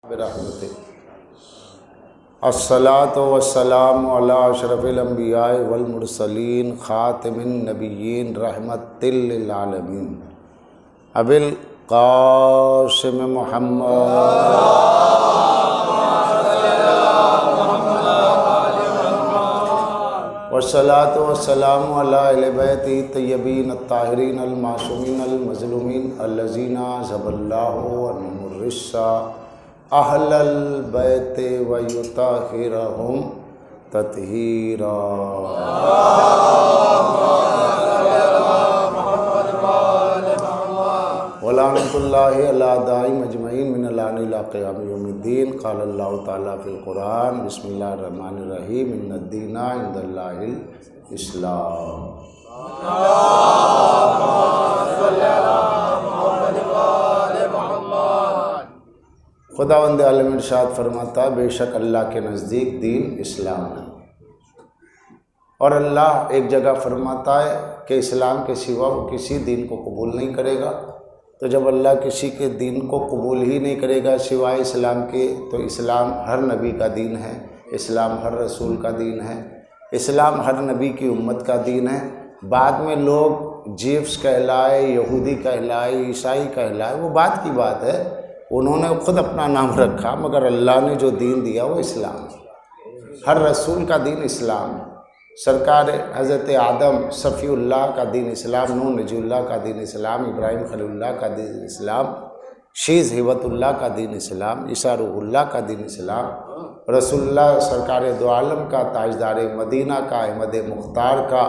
برحمتہ الصلاۃ والسلام علی اشرف الانبیاء والمرسلین خاتم النبیین رحمۃ للعالمین ابی القاسم محمد والصلاۃ والسلام علی اہل بیتہ الطیبین الطاہرین المعصومین المظلومین الذین ذهب اللہ عنہم الرجس اہل البیت ویطہرہم تطہیرا۔ ولعنۃ اللہ علی اعدائہم اجمعین من الان الی قیام یوم الدین۔ قال اللہ تعالیٰ فی القرآن بسم اللہ الرحمن الرحیم ان الدین عند اللہ الاسلام۔ خداوند عالم ارشاد فرماتا ہے بے شک اللہ کے نزدیک دین اسلام ہے، اور اللہ ایک جگہ فرماتا ہے کہ اسلام کے سوا وہ کسی دین کو قبول نہیں کرے گا۔ تو جب اللہ کسی کے دین کو قبول ہی نہیں کرے گا سوائے اسلام کے، تو اسلام ہر نبی کا دین ہے، اسلام ہر رسول کا دین ہے، اسلام ہر نبی کی امت کا دین ہے۔ بعد میں لوگ جیوس کہلائے، یہودی کہلائے، عیسائی کہلائے، وہ بات کی بات ہے، انہوں نے خود اپنا نام رکھا، مگر اللہ نے جو دین دیا وہ اسلام ہے۔ ہر رسول کا دین اسلام ہے۔ سرکار حضرت آدم صفی اللہ کا دین اسلام، نوح نجی اللہ کا دین اسلام، ابراہیم خلیل اللہ کا دین اسلام، شیز ہبت اللہ کا دین اسلام، عیسیٰ روح اللہ کا دین اسلام، رسول اللہ سرکار دو عالم کا، تاجدار مدینہ کا، احمد مختار کا،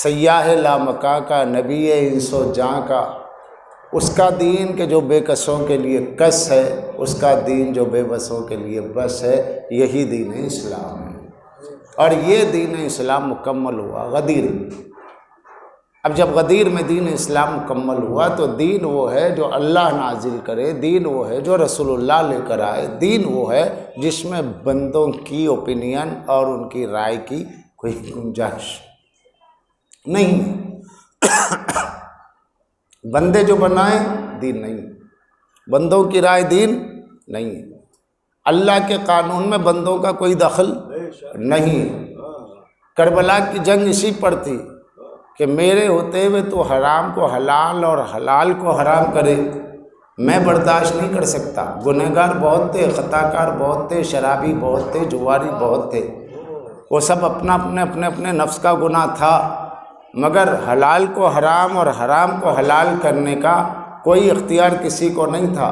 سیاح لامکاں کا، نبی انس و جاں کا، اس کا دین کہ جو بے کسوں کے لیے کس ہے، اس کا دین جو بے بسوں کے لیے بس ہے، یہی دین اسلام ہے۔ اور یہ دین اسلام مکمل ہوا غدیر۔ اب جب غدیر میں دین اسلام مکمل ہوا تو دین وہ ہے جو اللہ نازل کرے، دین وہ ہے جو رسول اللہ لے کر آئے، دین وہ ہے جس میں بندوں کی اوپینین اور ان کی رائے کی کوئی گنجائش نہیں۔ بندے جو بنائیں دین نہیں، بندوں کی رائے دین نہیں، اللہ کے قانون میں بندوں کا کوئی دخل نہیں۔ کربلا کی جنگ اسی پر تھی کہ میرے ہوتے ہوئے تو حرام کو حلال اور حلال کو حرام کرے، میں برداشت نہیں کر سکتا۔ گنہگار بہت تھے، خطا کار بہت تھے، شرابی بہت تھے، جواری بہت تھے، وہ سب اپنا اپنے نفس کا گناہ تھا، مگر حلال کو حرام اور حرام کو حلال کرنے کا کوئی اختیار کسی کو نہیں تھا۔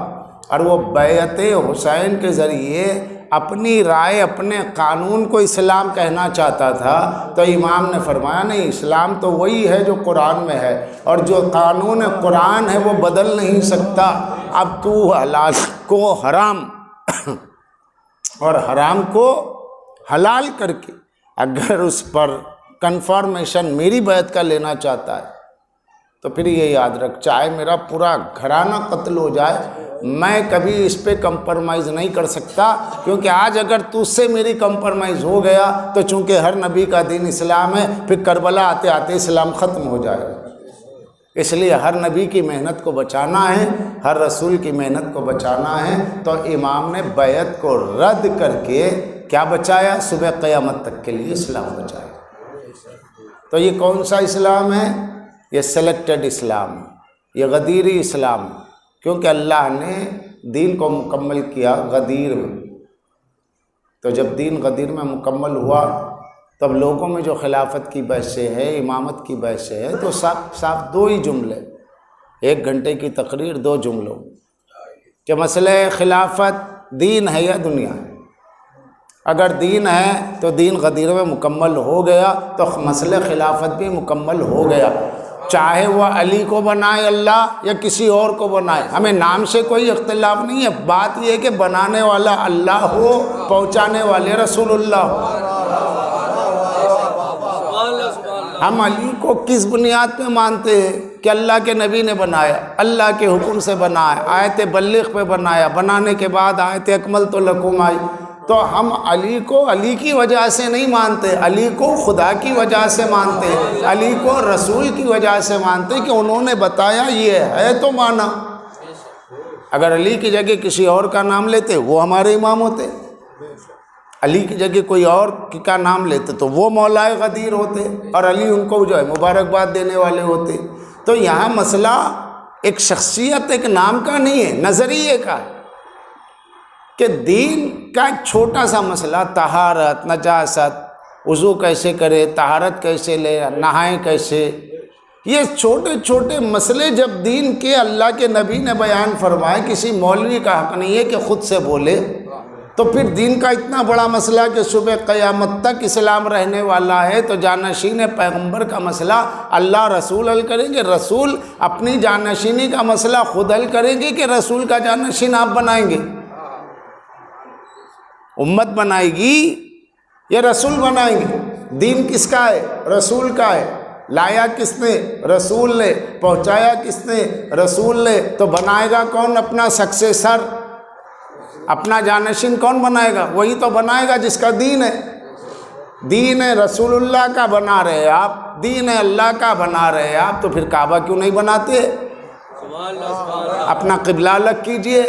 اور وہ بیعت حسین کے ذریعے اپنی رائے، اپنے قانون کو اسلام کہنا چاہتا تھا، تو امام نے فرمایا نہیں، اسلام تو وہی ہے جو قرآن میں ہے، اور جو قانون قرآن ہے وہ بدل نہیں سکتا۔ اب تو حلال کو حرام اور حرام کو حلال کر کے اگر اس پر کنفرمیشن میری بیعت کا لینا چاہتا ہے تو پھر یہ یاد رکھ، چاہے میرا پورا گھرانہ قتل ہو جائے، میں کبھی اس پہ کمپرمائز نہیں کر سکتا، کیونکہ آج اگر تجھ سے میری کمپرمائز ہو گیا تو چونکہ ہر نبی کا دین اسلام ہے، پھر کربلا آتے آتے اسلام ختم ہو جائے گا۔ اس لیے ہر نبی کی محنت کو بچانا ہے، ہر رسول کی محنت کو بچانا ہے، تو امام نے بیعت کو رد کر کے کیا بچایا؟ صبح قیامت تک کے لیے اسلام بچایا۔ تو یہ کون سا اسلام ہے؟ یہ سلیکٹڈ اسلام، یہ غدیری اسلام، کیونکہ اللہ نے دین کو مکمل کیا غدیر میں۔ تو جب دین غدیر میں مکمل ہوا تب لوگوں میں جو خلافت کی بحثیں ہے، امامت کی بحثیں ہے، تو صاف دو ہی جملے، 1 گھنٹے کی تقریر 2 جملوں کہ مسئلہ خلافت دین ہے یا دنیا ہے۔ اگر دین ہے تو دین غدیر میں مکمل ہو گیا، تو مسئلہ خلافت بھی مکمل ہو گیا، چاہے وہ علی کو بنائے اللہ یا کسی اور کو بنائے، ہمیں نام سے کوئی اختلاف نہیں ہے۔ بات یہ ہے کہ بنانے والا اللہ ہو، پہنچانے والے رسول اللہ ہو۔ ہم علی کو کس بنیاد پہ مانتے ہیں؟ کہ اللہ کے نبی نے بنایا، اللہ کے حکم سے بنایا، آیت بلغ پہ بنایا، بنانے کے بعد آیت اکملت لکم آئی۔ تو ہم علی کو علی کی وجہ سے نہیں مانتے، علی کو خدا کی وجہ سے مانتے، علی کو رسول کی وجہ سے مانتے کہ انہوں نے بتایا یہ ہے تو مانا۔ اگر علی کی جگہ کسی اور کا نام لیتے وہ ہمارے امام ہوتے، علی کی جگہ کوئی اور کا نام لیتے تو وہ مولائے غدیر ہوتے، اور علی ان کو جو ہے مبارکباد دینے والے ہوتے۔ تو یہاں مسئلہ ایک شخصیت، ایک نام کا نہیں ہے، نظریے کا ہے کہ دین کا ایک چھوٹا سا مسئلہ، طہارت، نجاست، وضو کیسے کرے، طہارت کیسے لے، نہائیں کیسے، یہ چھوٹے چھوٹے مسئلے جب دین کے اللہ کے نبی نے بیان فرمائے، کسی مولوی کا حق نہیں ہے کہ خود سے بولے، تو پھر دین کا اتنا بڑا مسئلہ کہ صبح قیامت تک اسلام رہنے والا ہے، تو جانشین پیغمبر کا مسئلہ اللہ رسول حل کریں گے، رسول اپنی جانشینی کا مسئلہ خود حل کریں گے کہ رسول کا جانشین آپ بنائیں گے؟ امت بنائے گی یا رسول بنائیں گے؟ دین کس کا ہے؟ رسول کا ہے۔ لایا کس نے؟ رسول نے۔ پہنچایا کس نے؟ رسول نے۔ تو بنائے گا کون اپنا سکسیسر، اپنا جانشین کون بنائے گا؟ وہی تو بنائے گا جس کا دین ہے۔ دین ہے رسول اللہ کا بنا رہے آپ، دین ہے اللہ کا بنا رہے آپ، تو پھر کعبہ کیوں نہیں بناتے؟ اپنا قبلہ الگ کیجئے،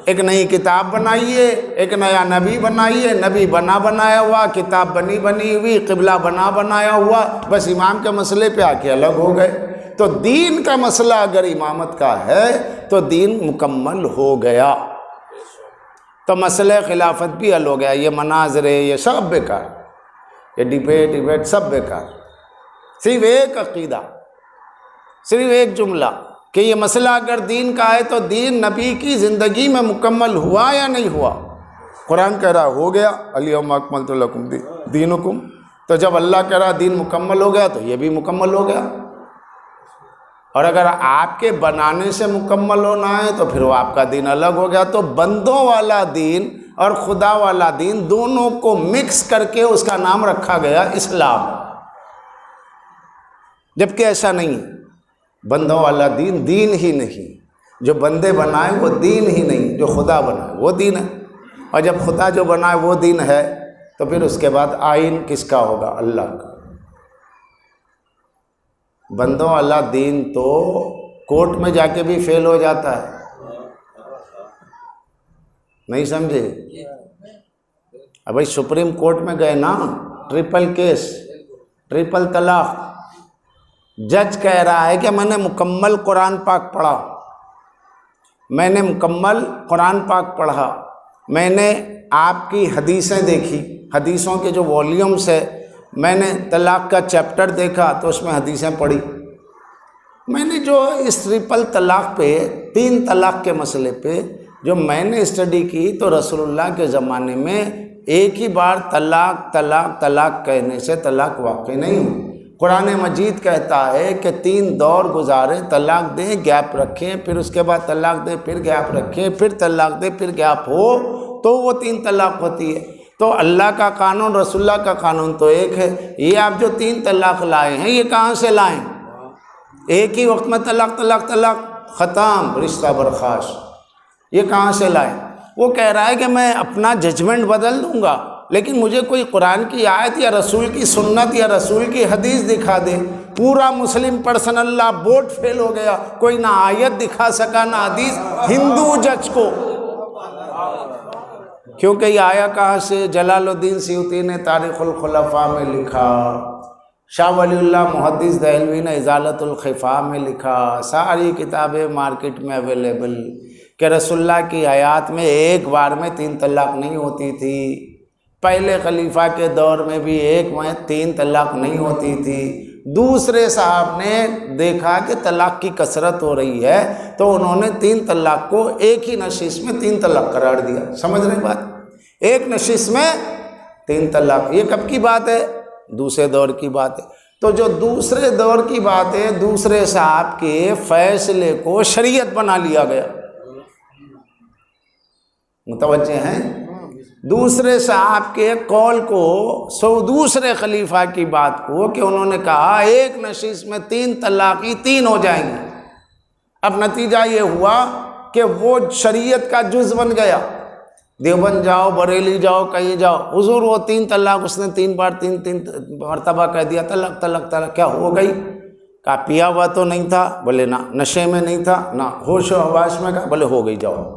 ایک نئی کتاب بنائیے، ایک نیا نبی بنائیے، نبی بنا بنایا ہوا، کتاب بنی ہوئی، قبلہ بنایا ہوا، بس امام کے مسئلے پہ آ کے الگ ہو گئے۔ تو دین کا مسئلہ اگر امامت کا ہے تو دین مکمل ہو گیا، تو مسئلہ خلافت بھی حل ہو گیا۔ یہ مناظرے یہ سب بیکار، یہ ڈیبیٹ سب بیکار، صرف ایک عقیدہ، صرف ایک جملہ کہ یہ مسئلہ اگر دین کا ہے تو دین نبی کی زندگی میں مکمل ہوا یا نہیں ہوا؟ قرآن کہہ رہا ہو گیا، الیوم اکملت لکم دینکم، تو جب اللہ کہہ رہا دین مکمل ہو گیا تو یہ بھی مکمل ہو گیا۔ اور اگر آپ کے بنانے سے مکمل ہونا ہے تو پھر وہ آپ کا دین الگ ہو گیا۔ تو بندوں والا دین اور خدا والا دین دونوں کو مکس کر کے اس کا نام رکھا گیا اسلام، جبکہ ایسا نہیں ہے۔ بندوں والا دین دین ہی نہیں، جو بندے بنائے وہ دین ہی نہیں، جو خدا بنائے وہ دین ہے۔ اور جب خدا جو بنائے وہ دین ہے تو پھر اس کے بعد آئین کس کا ہوگا؟ اللہ کا۔ بندوں والا دین تو کورٹ میں جا کے بھی فیل ہو جاتا ہے، نہیں سمجھے؟ اب بھائی سپریم کورٹ میں گئے نا، ٹرپل کیس، ٹرپل طلاق، جج کہہ رہا ہے کہ میں نے مکمل قرآن پاک پڑھا، میں نے مکمل قرآن پاک پڑھا، میں نے آپ کی حدیثیں دیکھی، حدیثوں کے جو والیومز ہے، میں نے طلاق کا چیپٹر دیکھا تو اس میں حدیثیں پڑھی، میں نے جو اس ٹرپل طلاق پہ، 3 طلاق کے مسئلے پہ جو میں نے اسٹڈی کی، تو رسول اللہ کے زمانے میں ایک ہی بار طلاق کہنے سے طلاق واقع نہیں ہو۔ قرآن مجید کہتا ہے کہ 3 دور گزارے، طلاق دیں، گیپ رکھیں، پھر اس کے بعد طلاق دیں، پھر گیپ رکھیں، پھر طلاق دیں، پھر گیپ ہو، تو وہ 3 طلاق ہوتی ہے۔ تو اللہ کا قانون، رسول اللہ کا قانون تو ایک ہے۔ یہ آپ جو 3 طلاق لائے ہیں یہ کہاں سے لائیں؟ ایک ہی وقت میں طلاق ختم، رشتہ برخاست، یہ کہاں سے لائیں؟ وہ کہہ رہا ہے کہ میں اپنا ججمنٹ بدل دوں گا، لیکن مجھے کوئی قرآن کی آیت یا رسول کی سنت یا رسول کی حدیث دکھا دے۔ پورا مسلم پرسنل لا بورڈ فیل ہو گیا، کوئی نہ آیت دکھا سکا نہ حدیث، ہندو جج کو، کیونکہ یہ آیا کہاں سے؟ جلال الدین سیوطی نے تاریخ الخلفاء میں لکھا، شاہ ولی اللہ محدث دہلوی نے ازالۃ الخفاء میں لکھا، ساری کتابیں مارکیٹ میں اویلیبل، کہ رسول اللہ کی حیات میں ایک بار میں 3 طلاق نہیں ہوتی تھی، پہلے خلیفہ کے دور میں بھی ایک میں 3 طلاق نہیں ہوتی تھی۔ دوسرے صاحب نے دیکھا کہ طلاق کی کثرت ہو رہی ہے تو انہوں نے 3 طلاق کو ایک ہی نشست میں 3 طلاق قرار دیا۔ سمجھ رہے بات؟ ایک نشست میں 3 طلاق، یہ کب کی بات ہے؟ دوسرے دور کی بات ہے۔ تو جو دوسرے دور کی بات ہے، دوسرے صاحب کے فیصلے کو شریعت بنا لیا گیا، متوجہ ہیں؟ دوسرے صاحب کے قول کو، دوسرے خلیفہ کی بات کو، کہ انہوں نے کہا ایک نشست میں 3 طلاقی 3 ہو جائیں گے۔ اب نتیجہ یہ ہوا کہ وہ شریعت کا جز بن گیا۔ دیوبند جاؤ، بریلی جاؤ، کہیں جاؤ، حضور وہ 3 طلاق اس نے 3 بار 3 مرتبہ کہہ دیا، طلاق، کیا ہو گئی؟ کہا پیا ہوا تو نہیں تھا؟ بولے نہ. نشے میں نہیں تھا؟ نہ. ہوش و حواس میں؟ کہا بولے ہو گئی جاؤ.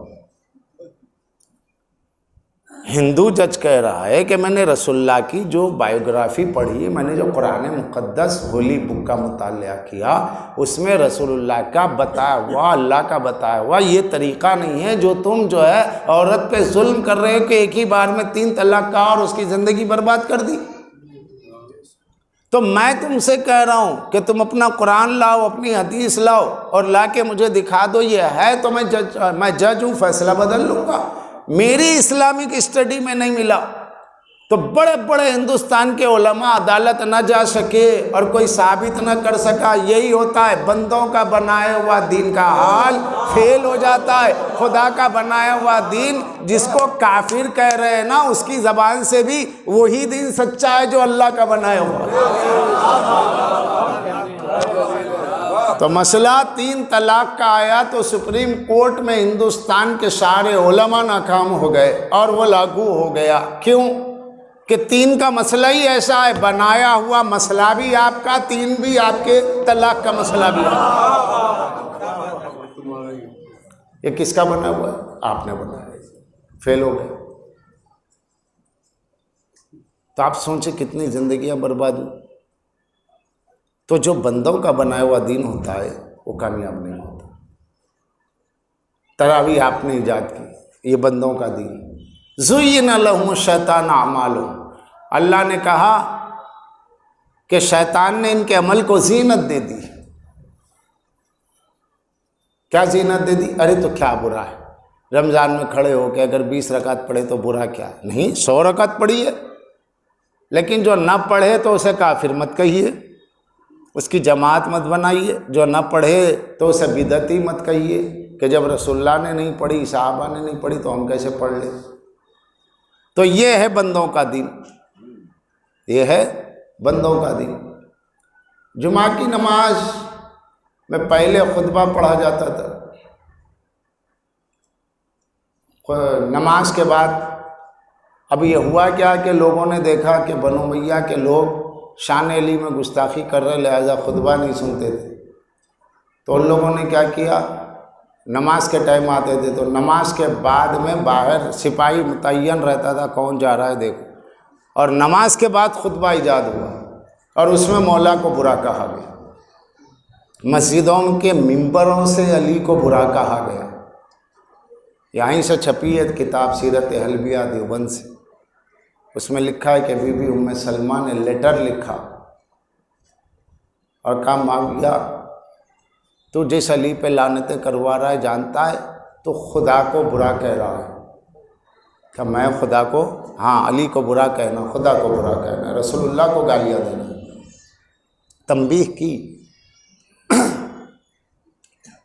ہندو جج کہہ رہا ہے کہ میں نے رسول اللہ کی جو بایوگرافی پڑھی، میں نے جو قرآن مقدس ہولی بک کا مطالعہ کیا، اس میں رسول اللہ کا بتایا ہوا، اللہ کا بتایا ہوا یہ طریقہ نہیں ہے جو تم جو ہے عورت پہ ظلم کر رہے ہو کہ ایک ہی بار میں 3 طلاق کا اور اس کی زندگی برباد کر دی. تو میں تم سے کہہ رہا ہوں کہ تم اپنا قرآن لاؤ، اپنی حدیث لاؤ اور لا کے مجھے دکھا دو یہ ہے تو میں جج ہوں، فیصلہ بدل لوں گا. میری اسلامک اسٹڈی میں نہیں ملا تو بڑے بڑے ہندوستان کے علماء عدالت نہ جا سکے اور کوئی ثابت نہ کر سکا. یہی ہوتا ہے، بندوں کا بنایا ہوا دین کا حال فیل ہو جاتا ہے. خدا کا بنایا ہوا دین جس کو کافر کہہ رہے ہیں نا، اس کی زبان سے بھی وہی دین سچا ہے جو اللہ کا بنایا ہوا ہے. تو مسئلہ 3 طلاق کا آیا تو سپریم کورٹ میں ہندوستان کے سارے علماء ناکام ہو گئے اور وہ لاگو ہو گیا. کیوں؟ کہ 3 کا مسئلہ ہی ایسا ہے، بنایا ہوا مسئلہ بھی آپ کا، 3 بھی آپ کے، طلاق کا مسئلہ بھی آپ کا. یہ کس کا بنا ہوا ہے؟ آپ نے بنایا، فیل ہو گئے. تو آپ سوچیں کتنی زندگیاں برباد ہوئی. تو جو بندوں کا بنایا ہوا دین ہوتا ہے وہ کامیاب نہیں ہوتا. تراویح آپ نے ایجاد کی، یہ بندوں کا دین. زُیِّنَ لَهُمُ الشَّیطَانُ أَعْمَالُهُمْ، اللہ نے کہا کہ شیطان نے ان کے عمل کو زینت دے دی. کیا زینت دے دی؟ ارے تو کیا برا ہے رمضان میں کھڑے ہو کے اگر 20 رکعت پڑھے تو برا کیا ہے؟ نہیں، 100 رکعت پڑھی ہے. لیکن جو نہ پڑھے تو اسے کافر مت کہیے، اس کی جماعت مت بنائیے. جو نہ پڑھے تو اسے بدعتی مت کہیے کہ جب رسول اللہ نے نہیں پڑھی، صحابہ نے نہیں پڑھی تو ہم کیسے پڑھ لیں. تو یہ ہے بندوں کا دین، یہ ہے بندوں کا دین. جمعہ کی نماز میں پہلے خطبہ پڑھا جاتا تھا، نماز کے بعد. اب یہ ہوا کیا کہ لوگوں نے دیکھا کہ بنو امیہ کے لوگ شان علی میں گستاخی کر رہے، لہذا خطبہ نہیں سنتے تھے. تو ان لوگوں نے کیا کیا، نماز کے ٹائم آتے تھے تو نماز کے بعد میں باہر سپاہی متعین رہتا تھا کون جا رہا ہے دیکھو، اور نماز کے بعد خطبہ ایجاد ہوا اور اس میں مولا کو برا کہا گیا. مسجدوں کے ممبروں سے علی کو برا کہا گیا. یہیں سے چھپی ہے کتاب سیرت حلبیہ دیوبند سے، اس میں لکھا ہے کہ بی بی ام سلمہ نے لیٹر لکھا اور کہا معاویہ تو جس علی پہ لعنتیں کروا رہا ہے جانتا ہے تو خدا کو برا کہہ رہا ہے. کہ میں خدا کو، ہاں علی کو برا کہنا، خدا کو برا کہنا، رسول اللہ کو گالیاں دینا. تنبیہ کی.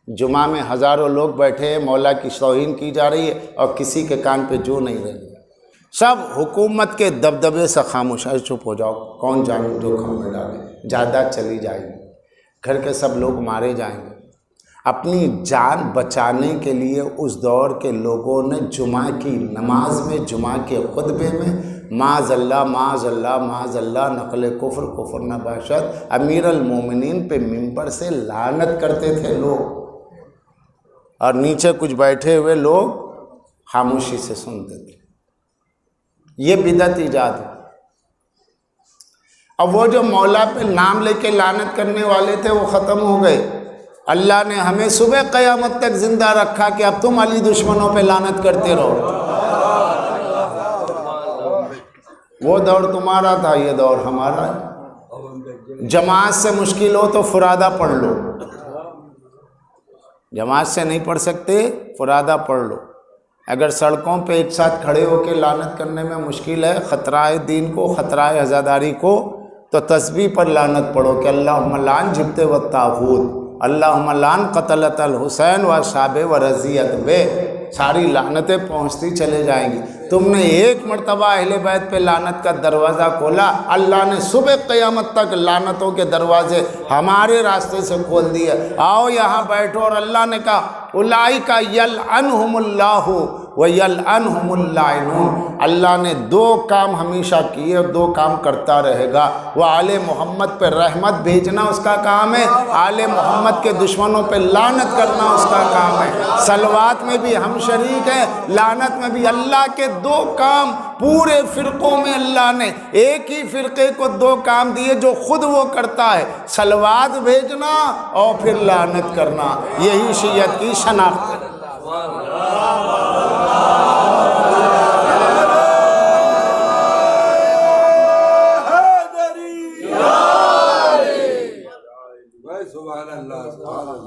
جمعہ میں ہزاروں لوگ بیٹھے ہیں، مولا کی توہین کی جا رہی ہے اور کسی کے کان پہ جو نہیں رہے. سب حکومت کے دبدبے سے خاموش ہے، چپ ہو جاؤ، کون جان جوکھم میں ڈالے، جائیداد چلی جائے گی، گھر کے سب لوگ مارے جائیں گے. اپنی جان بچانے کے لیے اس دور کے لوگوں نے جمعہ کی نماز میں، جمعہ کے خطبے میں معاذ اللہ معاذ اللہ معاذ اللہ، نقل کفر کفر نباشت، امیر المومنین پہ ممبر سے لعنت کرتے تھے لوگ، اور نیچے کچھ بیٹھے ہوئے لوگ خاموشی سے سنتے تھے. یہ بدعت ایجاد ہے. اب وہ جو مولا پہ نام لے کے لعنت کرنے والے تھے وہ ختم ہو گئے. اللہ نے ہمیں صبح قیامت تک زندہ رکھا کہ اب تم علی دشمنوں پہ لعنت کرتے رہو. وہ دور تمہارا تھا، یہ دور ہمارا ہے. جماعت سے مشکل ہو تو فرادہ پڑھ لو، جماعت سے نہیں پڑھ سکتے فرادہ پڑھ لو. اگر سڑکوں پہ ایک ساتھ کھڑے ہو کے لعنت کرنے میں مشکل ہے، خطرہ ہے دین کو، خطرہ ہے عزاداری کو، تو تسبیح پر لعنت پڑھو کہ اللہم لعن جبت و الطاغوت، اللہم لعن قتلت الحسین و اصحابہ و رضیت بے. ساری لعنتیں پہنچتی چلے جائیں گی. تم نے ایک مرتبہ اہل بیت پہ لعنت کا دروازہ کھولا، اللہ نے صبح قیامت تک لعنتوں کے دروازے ہمارے راستے سے کھول دیے. آؤ یہاں بیٹھو، اور اللہ نے کہا اولئک یلعنہم اللہ ویلعنہم اللاعنون۔ اللہ نے دو کام ہمیشہ کیے اور دو کام کرتا رہے گا۔ وہ آل محمد پہ رحمت بھیجنا اس کا کام ہے، آل محمد کے دشمنوں پہ لعنت کرنا اس کا کام ہے۔ صلوات میں بھی ہم شریک ہیں، لعنت میں بھی۔ اللہ کے دو کام پورے فرقوں میں اللہ نے ایک ہی فرقے کو دو کام دیے جو خود وہ کرتا ہے، صلوات بھیجنا اور پھر لعنت کرنا۔ یہی شیعت کی شناخت ہے۔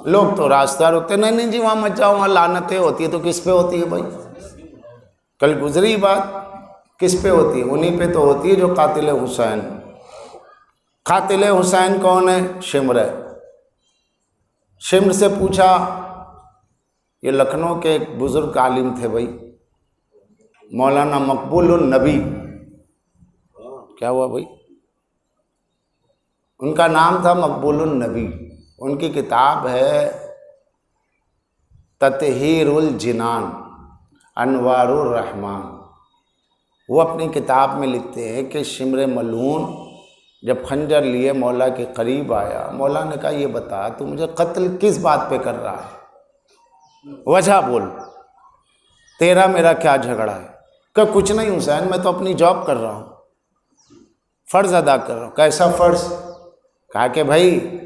لوگ تو راستہ روکتے، نہیں جی وہاں مت جاؤ، وہاں لعنتیں ہوتی ہے۔ تو کس پہ ہوتی ہے بھائی؟ کل گزری بات، کس پہ ہوتی ہے؟ انہی پہ تو ہوتی ہے جو قاتل حسین۔ قاتل حسین کون ہے؟ شمر ہے۔ شمر سے پوچھا، یہ لکھنؤ کے ایک بزرگ عالم تھے بھائی، مولانا مقبول النبی۔ کیا ہوا بھائی؟ ان کا نام تھا مقبول النبی۔ ان کی کتاب ہے تطہیر الجنان انوار الرحمان۔ وہ اپنی کتاب میں لکھتے ہیں کہ شمر ملعون جب خنجر لیے مولا کے قریب آیا، مولا نے کہا یہ بتا تو مجھے قتل کس بات پہ کر رہا ہے، وجہ بول، تیرا میرا کیا جھگڑا ہے؟ کہ کچھ نہیں حسین، میں تو اپنی جاب کر رہا ہوں، فرض ادا کر رہا ہوں۔ کیسا فرض؟ کہا کہ بھائی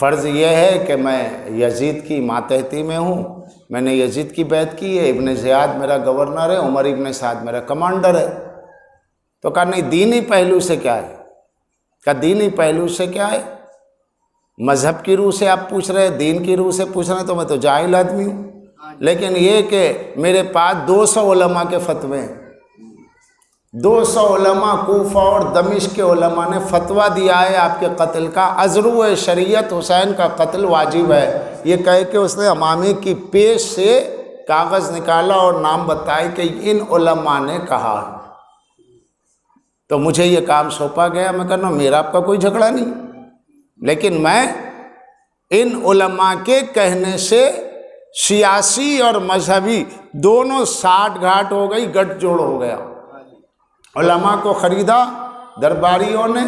فرض یہ ہے کہ میں یزید کی ماتحتی میں ہوں، میں نے یزید کی بیعت کی ہے، ابن زیاد میرا گورنر ہے، عمر ابن سعد میرا کمانڈر ہے۔ تو کہا نہیں، دینی پہلو سے کیا ہے؟ کہا دینی پہلو سے کیا ہے؟ مذہب کی روح سے آپ پوچھ رہے ہیں، دین کی روح سے پوچھ رہے ہیں تو میں تو جاہل آدمی ہوں۔ لیکن یہ کہ میرے پاس 200 علماء کے فتوے ہیں، 200 علماء کوفہ اور دمشق کے علماء نے فتویٰ دیا ہے آپ کے قتل کا۔ ازرو شریعت حسین کا قتل واجب ہے۔ یہ کہہ کے اس نے امامی کی پیش سے کاغذ نکالا اور نام بتائے کہ ان علماء نے کہا۔ تو مجھے یہ کام سونپا گیا، میں کہنا میرا آپ کا کوئی جھگڑا نہیں، لیکن میں ان علماء کے کہنے سے سیاسی اور مذہبی دونوں ساٹھ گھاٹ ہو گئی، گٹھ جوڑ ہو گیا۔ علماء کو خریدا درباریوں نے،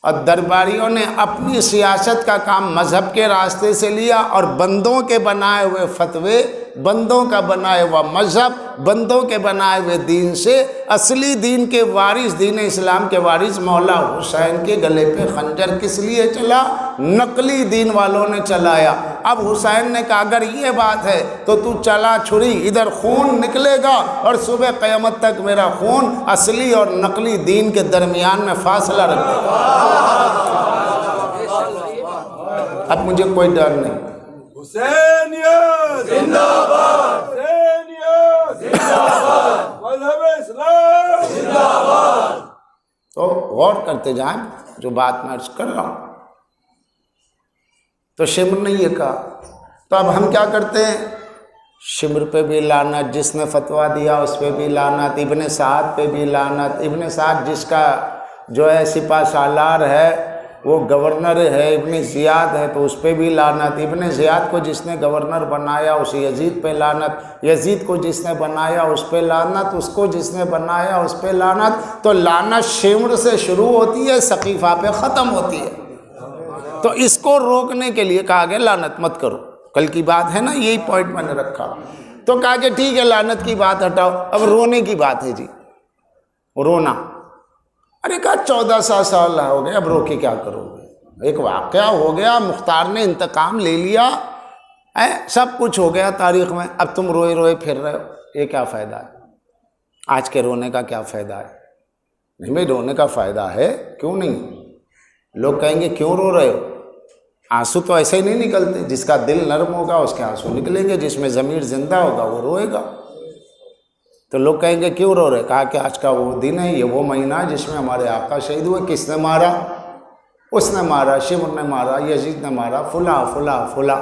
اور درباریوں نے اپنی سیاست کا کام مذہب کے راستے سے لیا، اور بندوں کے بنائے ہوئے فتوے، بندوں کا بنائے ہوا مذہب، بندوں کے بنائے ہوئے دین سے اصلی دین کے وارث، دین اسلام کے وارث مولا حسین کے گلے پہ خنجر کس لیے چلا؟ نقلی دین والوں نے چلایا۔ اب حسین نے کہا اگر یہ بات ہے تو تو چلا چھری، ادھر خون نکلے گا اور صبح قیامت تک میرا خون اصلی اور نقلی دین کے درمیان میں فاصلہ رکھے گا۔ اب مجھے کوئی ڈر نہیں۔ حسینیت زندہ باد، حسینیت زندہ باد، مذہب اسلام زندہ باد۔ تو غور کرتے جائیں جو بات میں عرض کر رہا ہوں۔ تو شمر نے یہ کہا، تو اب ہم کیا کرتے ہیں؟ شمر پہ بھی لعنت، جس نے فتویٰ دیا اس پہ بھی لعنت، ابن سعد پہ بھی لعنت۔ ابن سعد جس کا جو ہے سپہ سالار ہے، وہ گورنر ہے، ابن زیاد ہے تو اس پہ بھی لعنت۔ ابن زیاد کو جس نے گورنر بنایا اس یزید پہ لعنت، یزید کو جس نے بنایا اس پہ لعنت، اس کو جس نے بنایا اس پہ لعنت۔ تو لعنت شمر سے شروع ہوتی ہے، سقیفہ پہ ختم ہوتی ہے۔ تو اس کو روکنے کے لیے کہا گیا لعنت مت کرو۔ کل کی بات ہے نا، یہی پوائنٹ میں نے رکھا۔ تو کہا کہ ٹھیک ہے لعنت کی بات ہٹاؤ، اب رونے کی بات ہے جی، رونا۔ ارے کہا 1400 سال ہو گئے، اب رو کے کیا کرو گے؟ ایک واقعہ ہو گیا، مختار نے انتقام لے لیا، سب کچھ ہو گیا تاریخ میں، اب تم روئے روئے پھر رہے ہو، یہ کیا فائدہ ہے؟ آج کے رونے کا کیا فائدہ ہے؟ نہیں بھائی، رونے کا فائدہ ہے، کیوں نہیں؟ لوگ کہیں گے کیوں رو رہے ہو؟ آنسو تو ایسے ہی نہیں نکلتے، جس کا دل نرم ہوگا اس کے آنسو نکلیں گے، جس میں ضمیر زندہ ہوگا وہ روئے گا۔ تو لوگ کہیں گے کیوں رو رہے؟ کہا کہ آج کا وہ دن ہے، یہ وہ مہینہ ہے جس میں ہمارے آقا شہید ہوئے۔ کس نے مارا؟ اس نے مارا، شمر نے مارا، یزید نے مارا، فلاں فلاں فلاں۔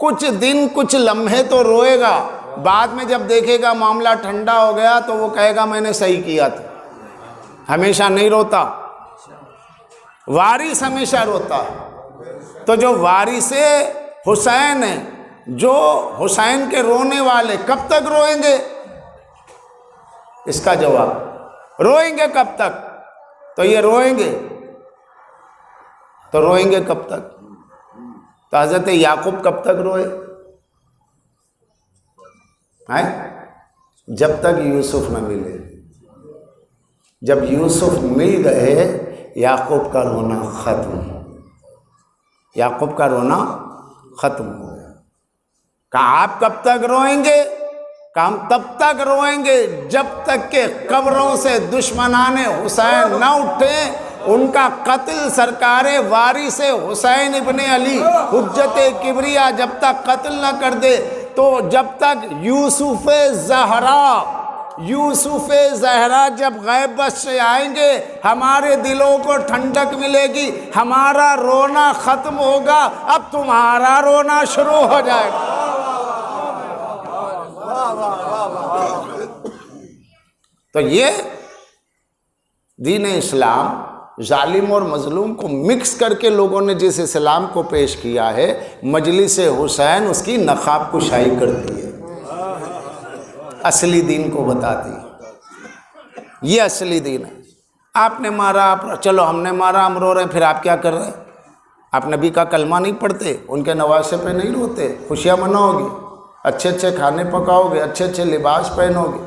کچھ دن کچھ لمحے تو روئے گا، بعد میں جب دیکھے گا معاملہ ٹھنڈا ہو گیا تو وہ کہے گا میں نے صحیح کیا تھا۔ ہمیشہ نہیں روتا، وارث ہمیشہ روتا ہے۔ تو جو وارث حسین ہیں، جو حسین کے رونے والے، کب تک روئیں گے؟ اس کا جواب، روئیں گے کب تک؟ تو یہ روئیں گے تو روئیں گے کب تک؟ تو حضرت یعقوب کب تک روئے؟ جب تک یوسف نہ ملے۔ جب یوسف مل گئے یعقوب کا رونا ختم، یعقوب کا رونا ختم ہو گیا۔ کہا آپ کب تک روئیں گے؟ کہ ہم تب تک روئیں گے جب تک کہ قبروں سے دشمنان حسین نہ اٹھیں، ان کا قتل سرکار وارث حسین ابن علی حجت کبریہ جب تک قتل نہ کر دے، تو جب تک یوسف زہرا جب غیب بس سے آئیں گے ہمارے دلوں کو ٹھنڈک ملے گی، ہمارا رونا ختم ہوگا، اب تمہارا رونا شروع ہو جائے گا۔ تو یہ دین اسلام ظالم اور مظلوم کو مکس کر کے لوگوں نے جس اسلام کو پیش کیا ہے، مجلس حسین اس کی نقاب کشائی کرتی ہے، اصلی دین کو بتاتی ہے۔ یہ اصلی دین ہے۔ آپ نے مارا، چلو ہم نے مارا، ہم رو رہے ہیں، پھر آپ کیا کر رہے ہیں؟ آپ نبی کا کلمہ نہیں پڑھتے، ان کے نواسے پہ نہیں روتے، خوشیاں مناؤ گے، اچھے اچھے کھانے پکاؤ گے، اچھے اچھے لباس پہنو گے۔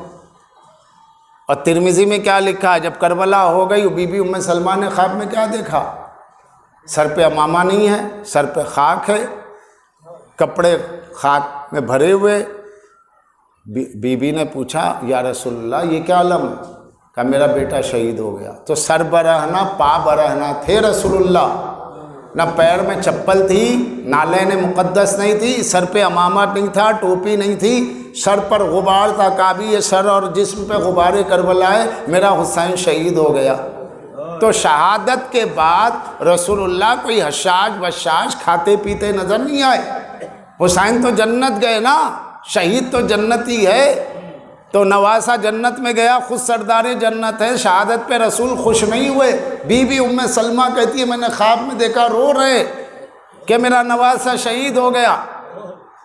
اور ترمذی میں کیا لکھا ہے؟ جب کربلا ہو گئی، بی بی ام سلمہ نے خواب میں کیا دیکھا؟ سر پہ امامہ نہیں ہے، سر پہ خاک ہے، کپڑے خاک میں بھرے ہوئے۔ بی بی نے پوچھا یا رسول اللہ یہ کیا علم ہے؟ کہا میرا بیٹا شہید ہو گیا۔ تو سر برہنہ پا برہنہ تھے رسول اللہ، نہ پیر میں چپل تھی، نالین مقدس نہیں تھی، سر پہ امامہ نہیں تھا، ٹوپی نہیں تھی، سر پر غبار تھا، کہا بھی یہ سر اور جسم پہ غبار کربلا ہے، میرا حسین شہید ہو گیا۔ تو شہادت کے بعد رسول اللہ کوئی حشاش بشاش کھاتے پیتے نظر نہیں آئے۔ حسین تو جنت گئے نا، شہید تو جنتی ہے، تو نواسہ جنت میں گیا، خود سردار جنت ہے، شہادت پہ رسول خوش نہیں ہوئے۔ بی بی ام سلمہ کہتی ہے میں نے خواب میں دیکھا رو رہے کہ میرا نواسہ شہید ہو گیا۔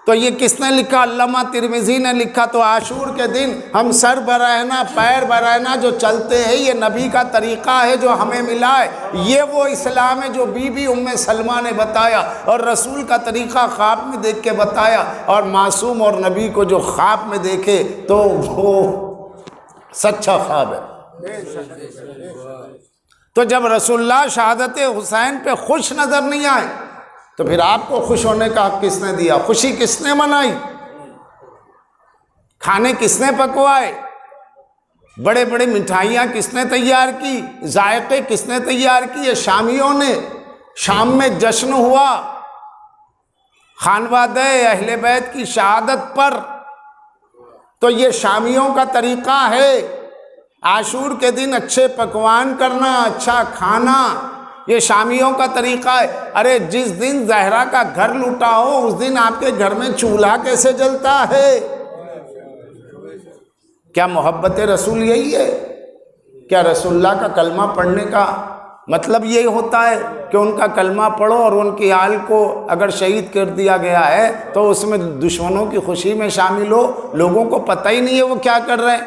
تو یہ کس نے لکھا؟ علامہ ترمذی نے لکھا۔ تو عاشور کے دن ہم سر برہنہ پیر برہنہ جو چلتے ہیں، یہ نبی کا طریقہ ہے جو ہمیں ملا ہے، یہ وہ اسلام ہے جو بی بی ام سلمہ نے بتایا، اور رسول کا طریقہ خواب میں دیکھ کے بتایا۔ اور معصوم اور نبی کو جو خواب میں دیکھے تو وہ سچا خواب ہے۔ تو جب رسول اللہ شہادت حسین پہ خوش نظر نہیں آئے تو پھر آپ کو خوش ہونے کا حق کس نے دیا؟ خوشی کس نے منائی؟ کھانے کس نے پکوائے؟ بڑے بڑے مٹھائیاں کس نے تیار کی؟ ذائقے کس نے تیار کیے؟ شامیوں نے۔ شام میں جشن ہوا خانوادہ اہل بیت کی شہادت پر، تو یہ شامیوں کا طریقہ ہے۔ عاشور کے دن اچھے پکوان کرنا، اچھا کھانا، یہ شامیوں کا طریقہ ہے۔ ارے جس دن زہرا کا گھر لوٹا ہو اس دن آپ کے گھر میں چولہا کیسے جلتا ہے؟ کیا محبت رسول یہی ہے؟ کیا رسول اللہ کا کلمہ پڑھنے کا مطلب یہی ہوتا ہے کہ ان کا کلمہ پڑھو اور ان کی آل کو اگر شہید کر دیا گیا ہے تو اس میں دشمنوں کی خوشی میں شامل ہو؟ لوگوں کو پتہ ہی نہیں ہے وہ کیا کر رہے ہیں،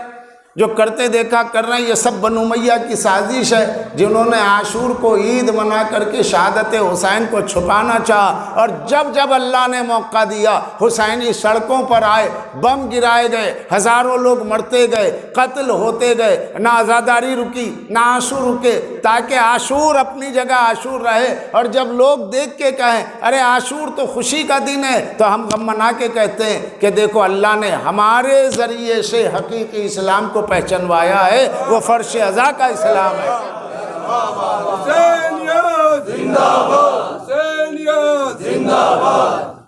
جو کرتے دیکھا کر رہے ہیں۔ یہ سب بنو امیہ کی سازش ہے، جنہوں نے عاشور کو عید منا کر کے شہادت حسین کو چھپانا چاہا، اور جب جب اللہ نے موقع دیا حسینی سڑکوں پر آئے، بم گرائے گئے، ہزاروں لوگ مرتے گئے، قتل ہوتے گئے، نہ آزاداری رکی نہ عاشور رکے، تاکہ عاشور اپنی جگہ عاشور رہے۔ اور جب لوگ دیکھ کے کہیں ارے عاشور تو خوشی کا دن ہے، تو ہم غم منا کے کہتے ہیں کہ دیکھو اللہ نے ہمارے ذریعے سے حقیقی اسلام کو پہچنوایا ہے، وہ فرش ازا کا اسلام ہے۔ حسینیت زندہ باد، حسینیت زندہ باد۔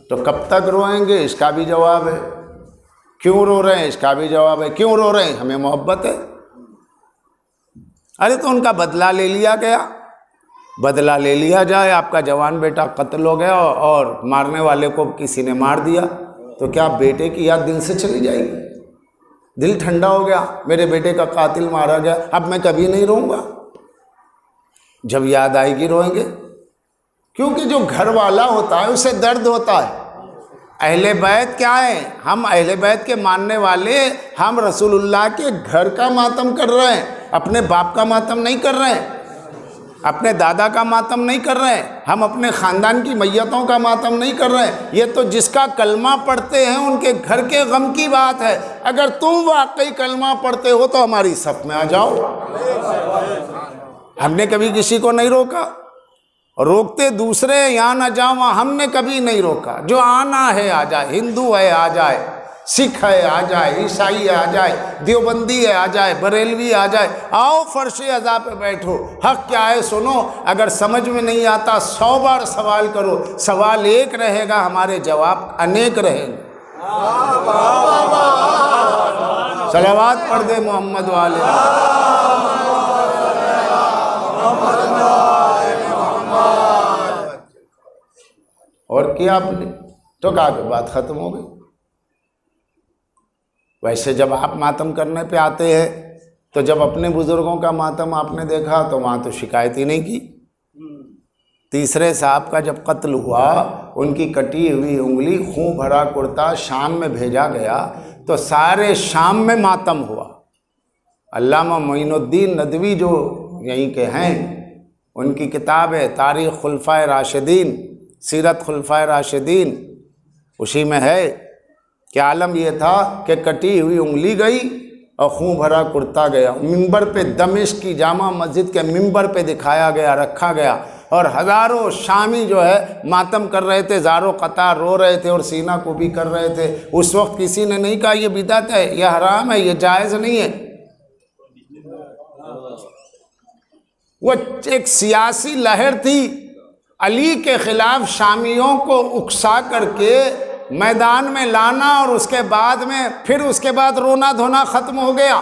تو کب تک روئیں گے اس کا بھی جواب ہے، کیوں رو رہے ہیں اس کا بھی جواب ہے۔ کیوں رو رہے ہیں؟ ہمیں محبت ہے۔ ارے تو ان کا بدلہ لے لیا گیا، بدلہ لے لیا جائے، آپ کا جوان بیٹا قتل ہو گیا اور مارنے والے کو کسی نے مار دیا، تو کیا بیٹے کی یاد دل سے چلی جائے گی؟ دل ٹھنڈا ہو گیا، میرے بیٹے کا قاتل مارا گیا، اب میں کبھی نہیں روں گا؟ جب یاد آئے گی روئیں گے، کیونکہ جو گھر والا ہوتا ہے اسے درد ہوتا ہے۔ اہل بیت کیا ہے؟ ہم اہل بیت کے ماننے والے، ہم رسول اللہ کے گھر کا ماتم کر رہے ہیں، اپنے باپ کا ماتم نہیں کر رہے ہیں، اپنے دادا کا ماتم نہیں کر رہے ہیں، ہم اپنے خاندان کی میتوں کا ماتم نہیں کر رہے ہیں۔ یہ تو جس کا کلمہ پڑھتے ہیں ان کے گھر کے غم کی بات ہے۔ اگر تم واقعی کلمہ پڑھتے ہو تو ہماری صف میں آ جاؤ۔ ہم نے کبھی کسی کو نہیں روکا، روکتے دوسرے یہاں نہ جاؤ، ہم نے کبھی نہیں روکا۔ جو آنا ہے آ جائے، ہندو ہے آ جائے، سکھ ہے آ جائے، عیسائی ہے آ جائے، دیوبندی ہے آ جائے، بریلوی آ جائے، آؤ فرش عزا پہ بیٹھو، حق کیا ہے سنو۔ اگر سمجھ میں نہیں آتا 100 بار سوال کرو، سوال ایک رہے گا، ہمارے جواب انیک رہیں گے۔ صلوات پڑھ دے محمد والے۔ اور کیا آپ نے تو کہا کہ بات ختم ہو گئی۔ ویسے جب آپ ماتم کرنے پہ آتے ہیں تو جب اپنے بزرگوں کا ماتم آپ نے دیکھا تو وہاں تو شکایت ہی نہیں کی۔ تیسرے صاحب کا جب قتل ہوا، ان کی کٹی ہوئی انگلی، خون بھرا کرتا شام میں بھیجا گیا تو سارے شام میں ماتم ہوا۔ علامہ معین الدین ندوی جو یہیں کے ہیں، ان کی کتاب ہے تاریخ خلفائے راشدین، سیرت خلفائے راشدین، اسی میں ہے کہ عالم یہ تھا کہ کٹی ہوئی انگلی گئی اور خون بھرا کرتا گیا، ممبر پہ دمشق کی جامع مسجد کے ممبر پہ دکھایا گیا، رکھا گیا، اور ہزاروں شامی جو ہے ماتم کر رہے تھے، زاروں قطار رو رہے تھے اور سینہ کو بھی کر رہے تھے۔ اس وقت کسی نے نہیں کہا یہ بدعت ہے، یہ حرام ہے، یہ جائز نہیں ہے۔ وہ ایک سیاسی لہر تھی، علی کے خلاف شامیوں کو اکسا کر کے میدان میں لانا، اور اس کے بعد رونا دھونا ختم ہو گیا،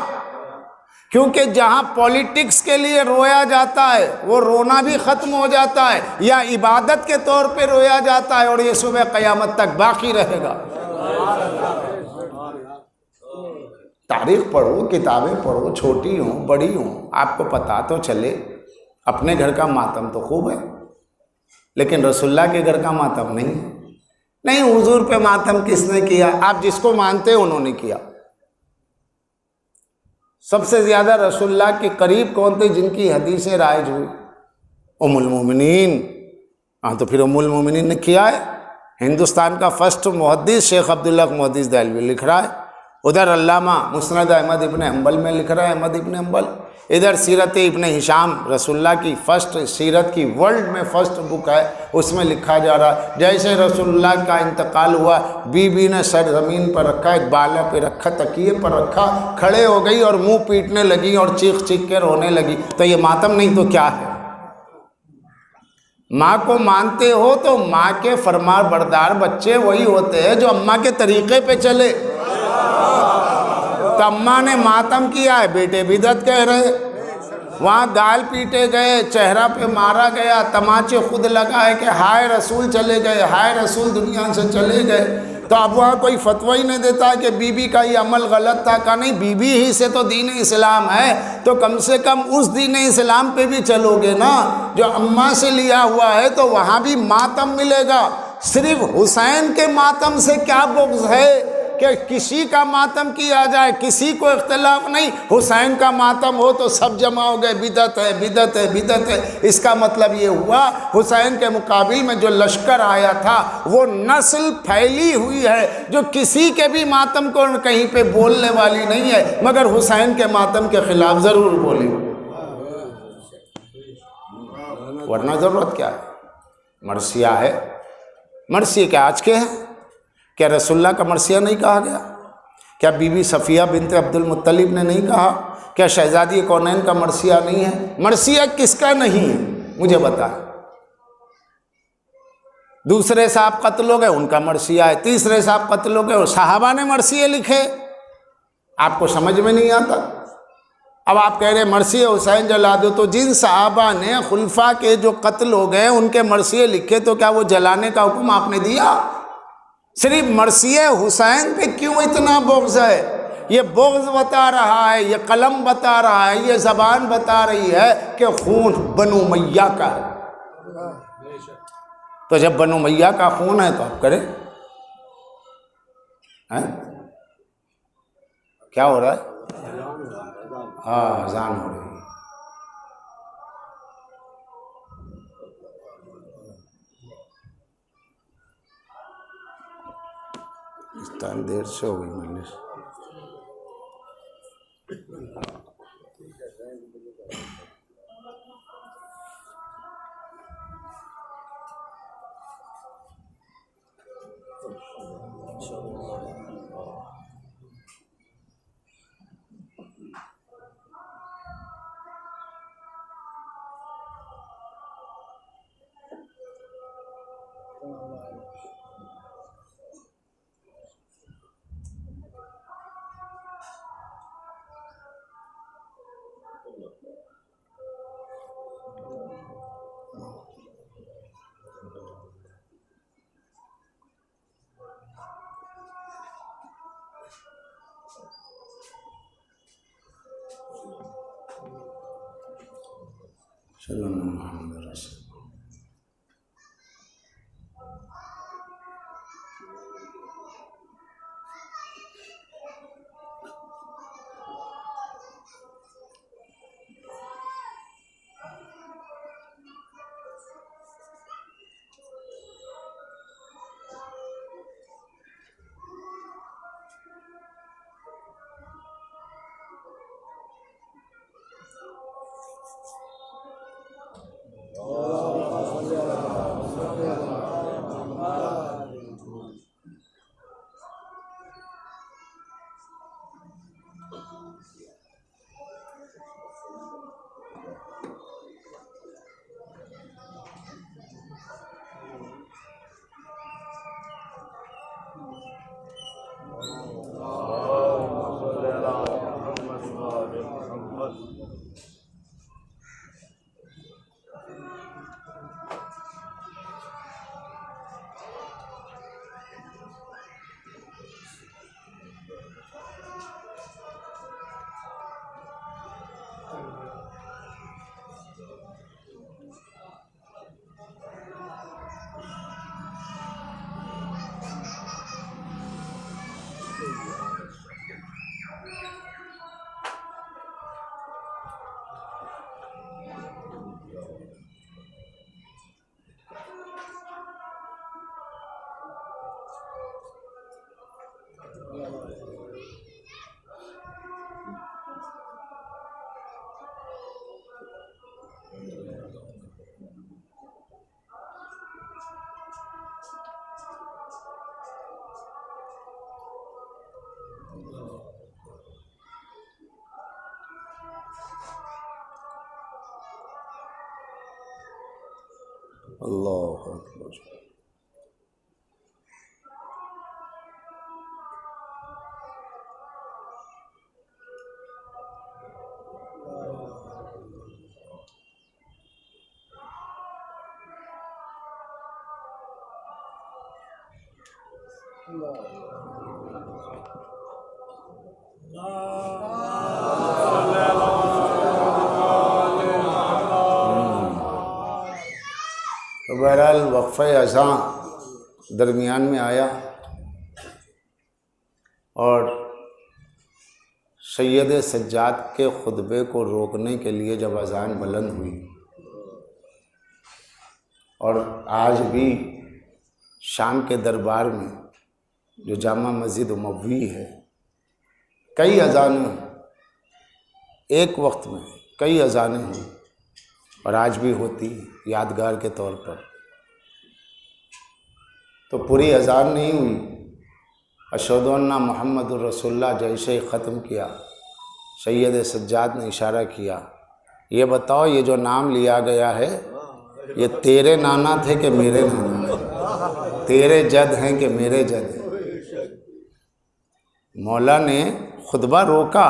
کیونکہ جہاں پولیٹکس کے لیے رویا جاتا ہے وہ رونا بھی ختم ہو جاتا ہے، یا عبادت کے طور پہ رویا جاتا ہے، اور یہ صبح قیامت تک باقی رہے گا۔ تاریخ پڑھو، کتابیں پڑھو، چھوٹی ہوں بڑی ہوں، آپ کو پتہ تو چلے۔ اپنے گھر کا ماتم تو خوب ہے، لیکن رسول اللہ کے گھر کا ماتم نہیں۔ حضور پہ ماتم کس نے کیا؟ آپ جس کو مانتے انہوں نے کیا۔ سب سے زیادہ رسول اللہ کے قریب کون تھے جن کی حدیثیں رائج ہوئی؟ ام المومنین۔ ہاں تو پھر ام المومنین نے کیا ہے۔ ہندوستان کا فرسٹ محدث شیخ عبداللہ محدث دہلوی لکھ رہا ہے، ادھر علامہ مسند احمد ابن حنبل میں لکھ رہا ہے احمد ابن حنبل، ادھر سیرت ابن ہشام، رسول اللہ کی فرسٹ سیرت کی ورلڈ میں فرسٹ بک ہے، اس میں لکھا جا رہا ہے جیسے رسول اللہ کا انتقال ہوا، بی بی نے سر زمین پر رکھا، ایک بالا پہ رکھا، تکیے پر رکھا، کھڑے ہو گئی اور منہ پیٹنے لگی اور چیخ چیخ کے رونے لگی۔ تو یہ ماتم نہیں تو کیا ہے؟ ماں کو مانتے ہو تو ماں کے فرما بردار بچے وہی ہوتے ہیں جو اماں کے طریقے پہ چلے۔ تو اماں نے ماتم کیا ہے، بیٹے بدعت کہہ رہے، وہاں گال پیٹے گئے، چہرہ پہ مارا گیا، تماچے خود لگائے کہ ہائے رسول چلے گئے، ہائے رسول دنیا سے چلے گئے۔ تو اب وہاں کوئی فتویٰ ہی نہیں دیتا کہ بی بی کا یہ عمل غلط تھا، کہا نہیں، بی بی ہی سے تو دین اسلام ہے، تو کم سے کم اس دین اسلام پہ بھی چلو گے نا جو اماں سے لیا ہوا ہے، تو وہاں بھی ماتم ملے گا۔ صرف حسین کے ماتم سے کیا بغض ہے کہ کسی کا ماتم کیا جائے، کسی کو اختلاف نہیں، حسین کا ماتم ہو تو سب جمع ہو گئے، بدعت ہے بدعت ہے بدعت ہے۔ اس کا مطلب یہ ہوا حسین کے مقابل میں جو لشکر آیا تھا وہ نسل پھیلی ہوئی ہے جو کسی کے بھی ماتم کو کہیں پہ بولنے والی نہیں ہے، مگر حسین کے ماتم کے خلاف ضرور بولے، ورنہ ضرورت کیا ہے؟ مرثیہ ہے، مرثیے کیا آج کے ہیں؟ کیا رسول اللہ کا مرثیہ نہیں کہا گیا؟ کیا بی بی صفیہ بنت عبد المطلب نے نہیں کہا؟ کیا شہزادی کونین کا مرثیہ نہیں ہے؟ مرثیہ کس کا نہیں ہے مجھے بتائیں۔ دوسرے صاحب قتل ہو گئے، ان کا مرثیہ ہے، تیسرے صاحب قتل ہو گئے اور صحابہ نے مرثیے لکھے۔ آپ کو سمجھ میں نہیں آتا؟ اب آپ کہہ رہے مرثیے حسین جلا دو، تو جن صحابہ نے خلفاء کے جو قتل ہو گئے ان کے مرثیے لکھے تو کیا وہ جلانے کا حکم آپ نے دیا؟ صرف مرثیے حسین پہ کیوں اتنا بغض ہے؟ یہ بغض بتا رہا ہے، یہ قلم بتا رہا ہے، یہ زبان بتا رہی ہے کہ خون بنو امیہ کا ہے۔ تو جب بنو امیہ کا خون ہے تو آپ کریں۔ کیا ہو رہا ہے؟ اذان ہو رہی ہے۔ اس ٹائم دیر سے ہو گئی مجلس۔ صلی اللہ محمد رسول۔ اللہ اکبر۔ بہرحال وقفہ اذاں درمیان میں آیا اور سید سجاد کے خطبے کو روکنے کے لیے جب اذان بلند ہوئی، اور آج بھی شام کے دربار میں جو جامع مسجد اموی ہے کئی اذانیں ایک وقت میں کئی اذانیں ہوئی، اور آج بھی ہوتی یادگار کے طور پر، تو پوری اذان نہیں ہوئی، اشہد ان محمد الرسول اللہ جیسے ہی ختم کیا سید سجاد نے اشارہ کیا، یہ بتاؤ یہ جو نام لیا گیا ہے یہ تیرے نانا تھے کہ میرے نانا، تیرے جد ہیں کہ میرے جد ہیں؟ مولا نے خطبہ روکا،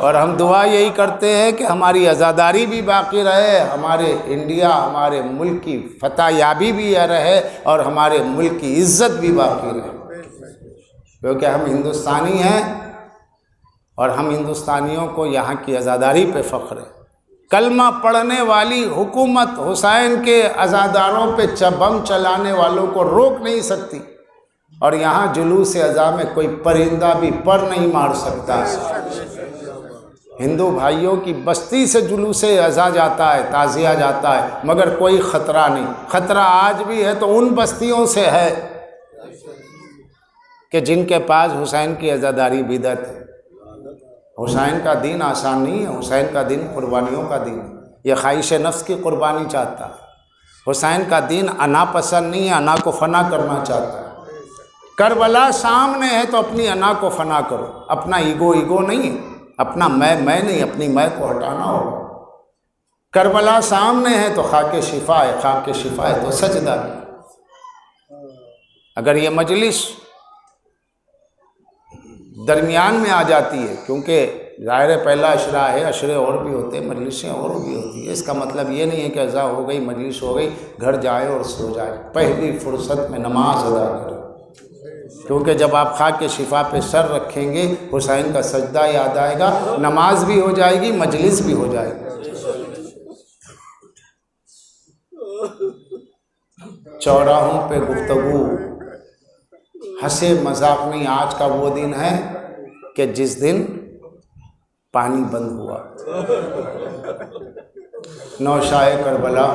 اور ہم دعا یہی کرتے ہیں کہ ہماری عزاداری بھی باقی رہے، ہمارے انڈیا، ہمارے ملک کی فتح یابی بھی رہے، اور ہمارے ملک کی عزت بھی باقی رہے، کیونکہ ہم ہندوستانی ہیں اور ہم ہندوستانیوں کو یہاں کی عزاداری پہ فخر ہے۔ کلمہ پڑھنے والی حکومت حسین کے عزاداروں پہ بم چلانے والوں کو روک نہیں سکتی، اور یہاں جلوس عزا میں کوئی پرندہ بھی پر نہیں مار سکتا۔ ہندو بھائیوں کی بستی سے جلوس عزا جاتا ہے، تعزیہ جاتا ہے، مگر کوئی خطرہ نہیں۔ خطرہ آج بھی ہے تو ان بستیوں سے ہے کہ جن کے پاس حسین کی عزاداری بدعت ہے۔ حسین کا دین آسان نہیں ہے، حسین کا دین قربانیوں کا دین ہے، یہ خواہش نفس کی قربانی چاہتا ہے۔ حسین کا دین انا پسند نہیں ہے، انا کو فنا کرنا چاہتا ہے۔ کربلا سامنے ہے تو اپنی انا کو فنا کرو، اپنا ایگو نہیں، اپنا میں نہیں، اپنی میں کو ہٹانا ہوگا۔ کربلا سامنے ہے تو خاک شفا ہے، خاک شفا ہے تو سجدہ بھی۔ اگر یہ مجلس درمیان میں آ جاتی ہے، کیونکہ ظاہر پہلا عشرہ ہے، عشرے اور بھی ہوتے ہیں، مجلسیں اور بھی ہوتی ہے، اس کا مطلب یہ نہیں ہے کہ عزا ہو گئی، مجلس ہو گئی، گھر جائے اور سو جائے۔ پہلی فرصت میں نماز ادا کرے، کیونکہ جب آپ خاک شفا پہ سر رکھیں گے حسین کا سجدہ یاد آئے گا، نماز بھی ہو جائے گی، مجلس بھی ہو جائے گی۔ چوراہوں پہ گفتگو ہنسے مذاق نہیں، آج کا وہ دن ہے کہ جس دن پانی بند ہوا۔ نوشاہ کربلا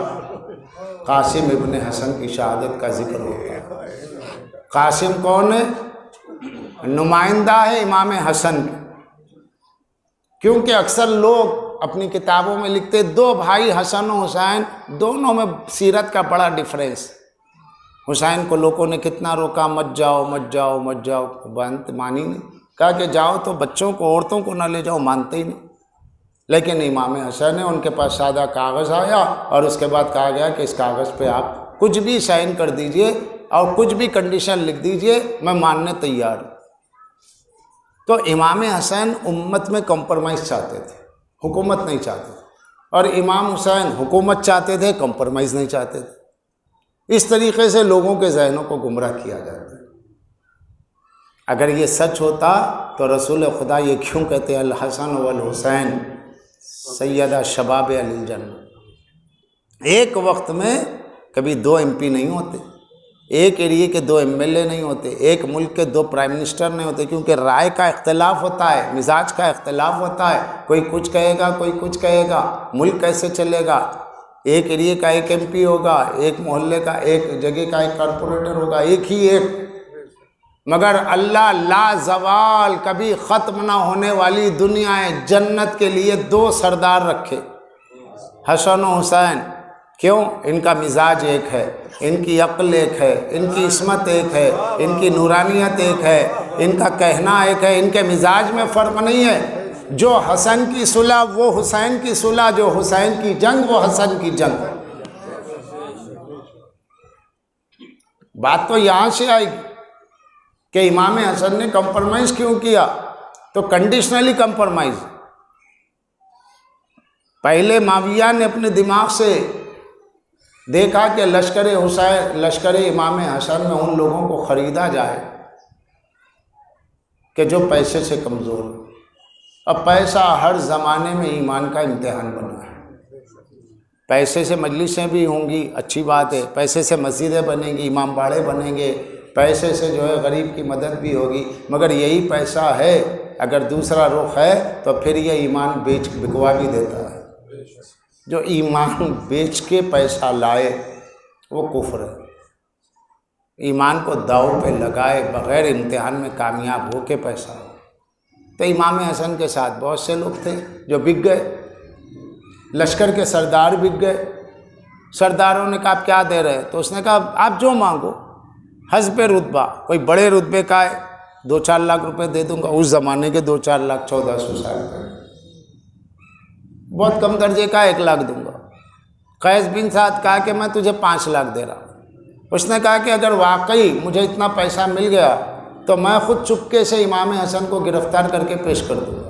قاسم ابن حسن کی شہادت کا ذکر ہوتا ہے۔ قاسم کون ہے؟ نمائندہ ہے امام حسن کی، کیونکہ اکثر لوگ اپنی کتابوں میں لکھتے دو بھائی حسن و حسین، دونوں میں سیرت کا بڑا ڈفرینس۔ حسین کو لوگوں نے کتنا روکا، مت جاؤ مت جاؤ مت جاؤ، مانی نہیں، کہا کہ جاؤ تو بچوں کو عورتوں کو نہ لے جاؤ، مانتے ہی نہیں۔ لیکن امام حسن ہے، ان کے پاس سادہ کاغذ آیا اور اس کے بعد کہا گیا کہ اس کاغذ پہ آپ کچھ بھی سائن کر دیجئے اور کچھ بھی کنڈیشن لکھ دیجئے، میں ماننے تیار ہوں۔ تو امام حسین امت میں کمپرمائز چاہتے تھے، حکومت نہیں چاہتے تھے، اور امام حسین حکومت چاہتے تھے، کمپرمائز نہیں چاہتے تھے۔ اس طریقے سے لوگوں کے ذہنوں کو گمراہ کیا جاتا ہے۔ اگر یہ سچ ہوتا تو رسول خدا یہ کیوں کہتے ہیں الحسن والحسین سیدہ شباب اہل الجنہ؟ ایک وقت میں کبھی دو ایم پی نہیں ہوتے، ایک ایریے کے دو ایم ایل اے نہیں ہوتے، ایک ملک کے دو پرائم منسٹر نہیں ہوتے، کیونکہ رائے کا اختلاف ہوتا ہے، مزاج کا اختلاف ہوتا ہے، کوئی کچھ کہے گا کوئی کچھ کہے گا، ملک کیسے چلے گا؟ ایک ایریے کا ایک ایم پی ہوگا، ایک محلے کا ایک جگہ کا ایک کارپوریٹر ہوگا، ایک ہی ایک، مگر اللہ لا زوال کبھی ختم نہ ہونے والی دنیا ہے، جنت کے لیے دو سردار رکھے، حسن و حسین۔ کیوں؟ ان کا مزاج ایک ہے، ان کی عقل ایک ہے، ان کی عصمت ایک ہے، ان کی نورانیت ایک ہے، ان کا کہنا ایک ہے، ان کے مزاج میں فرق نہیں ہے۔ جو حسن کی صلح وہ حسین کی صلح، جو حسین کی جنگ وہ حسن کی جنگ۔ بات تو یہاں سے آئے گی کہ امام حسن نے کمپرمائز کیوں کیا؟ تو کنڈیشنلی کمپرمائز۔ پہلے معاویہ نے اپنے دماغ سے دیکھا کہ لشکر امام حسن میں ان لوگوں کو خریدا جائے کہ جو پیسے سے کمزور ہو۔ اب پیسہ ہر زمانے میں ایمان کا امتحان بنا ہے۔ پیسے سے مجلسیں بھی ہوں گی، اچھی بات ہے، پیسے سے مسجدیں بنیں گی، امام باڑے بنیں گے، پیسے سے جو ہے غریب کی مدد بھی ہوگی، مگر یہی پیسہ ہے اگر دوسرا رخ ہے تو پھر یہ ایمان بکوا بھی دیتا ہے۔ جو ایمان بیچ کے پیسہ لائے وہ کفر ہے۔ ایمان کو داؤ پہ لگائے بغیر امتحان میں کامیاب ہو کے پیسہ ہو۔ تو امام حسن کے ساتھ بہت سے لوگ تھے جو بک گئے، لشکر کے سردار بک گئے۔ سرداروں نے کہا آپ کیا دے رہے؟ تو اس نے کہا آپ جو مانگو، حسب رتبہ، کوئی بڑے رتبے کا ہے 2-4 لاکھ روپے دے دوں گا، اس زمانے کے 2-4 لاکھ 1400 سال پہلے۔ بہت کم درجے کا 1 لاکھ دوں گا۔ قیس بن سعد کہا کہ میں تجھے 5 لاکھ دے رہا ہوں۔ اس نے کہا کہ اگر واقعی مجھے اتنا پیسہ مل گیا تو میں خود چپکے سے امام حسن کو گرفتار کر کے پیش کر دوں گا۔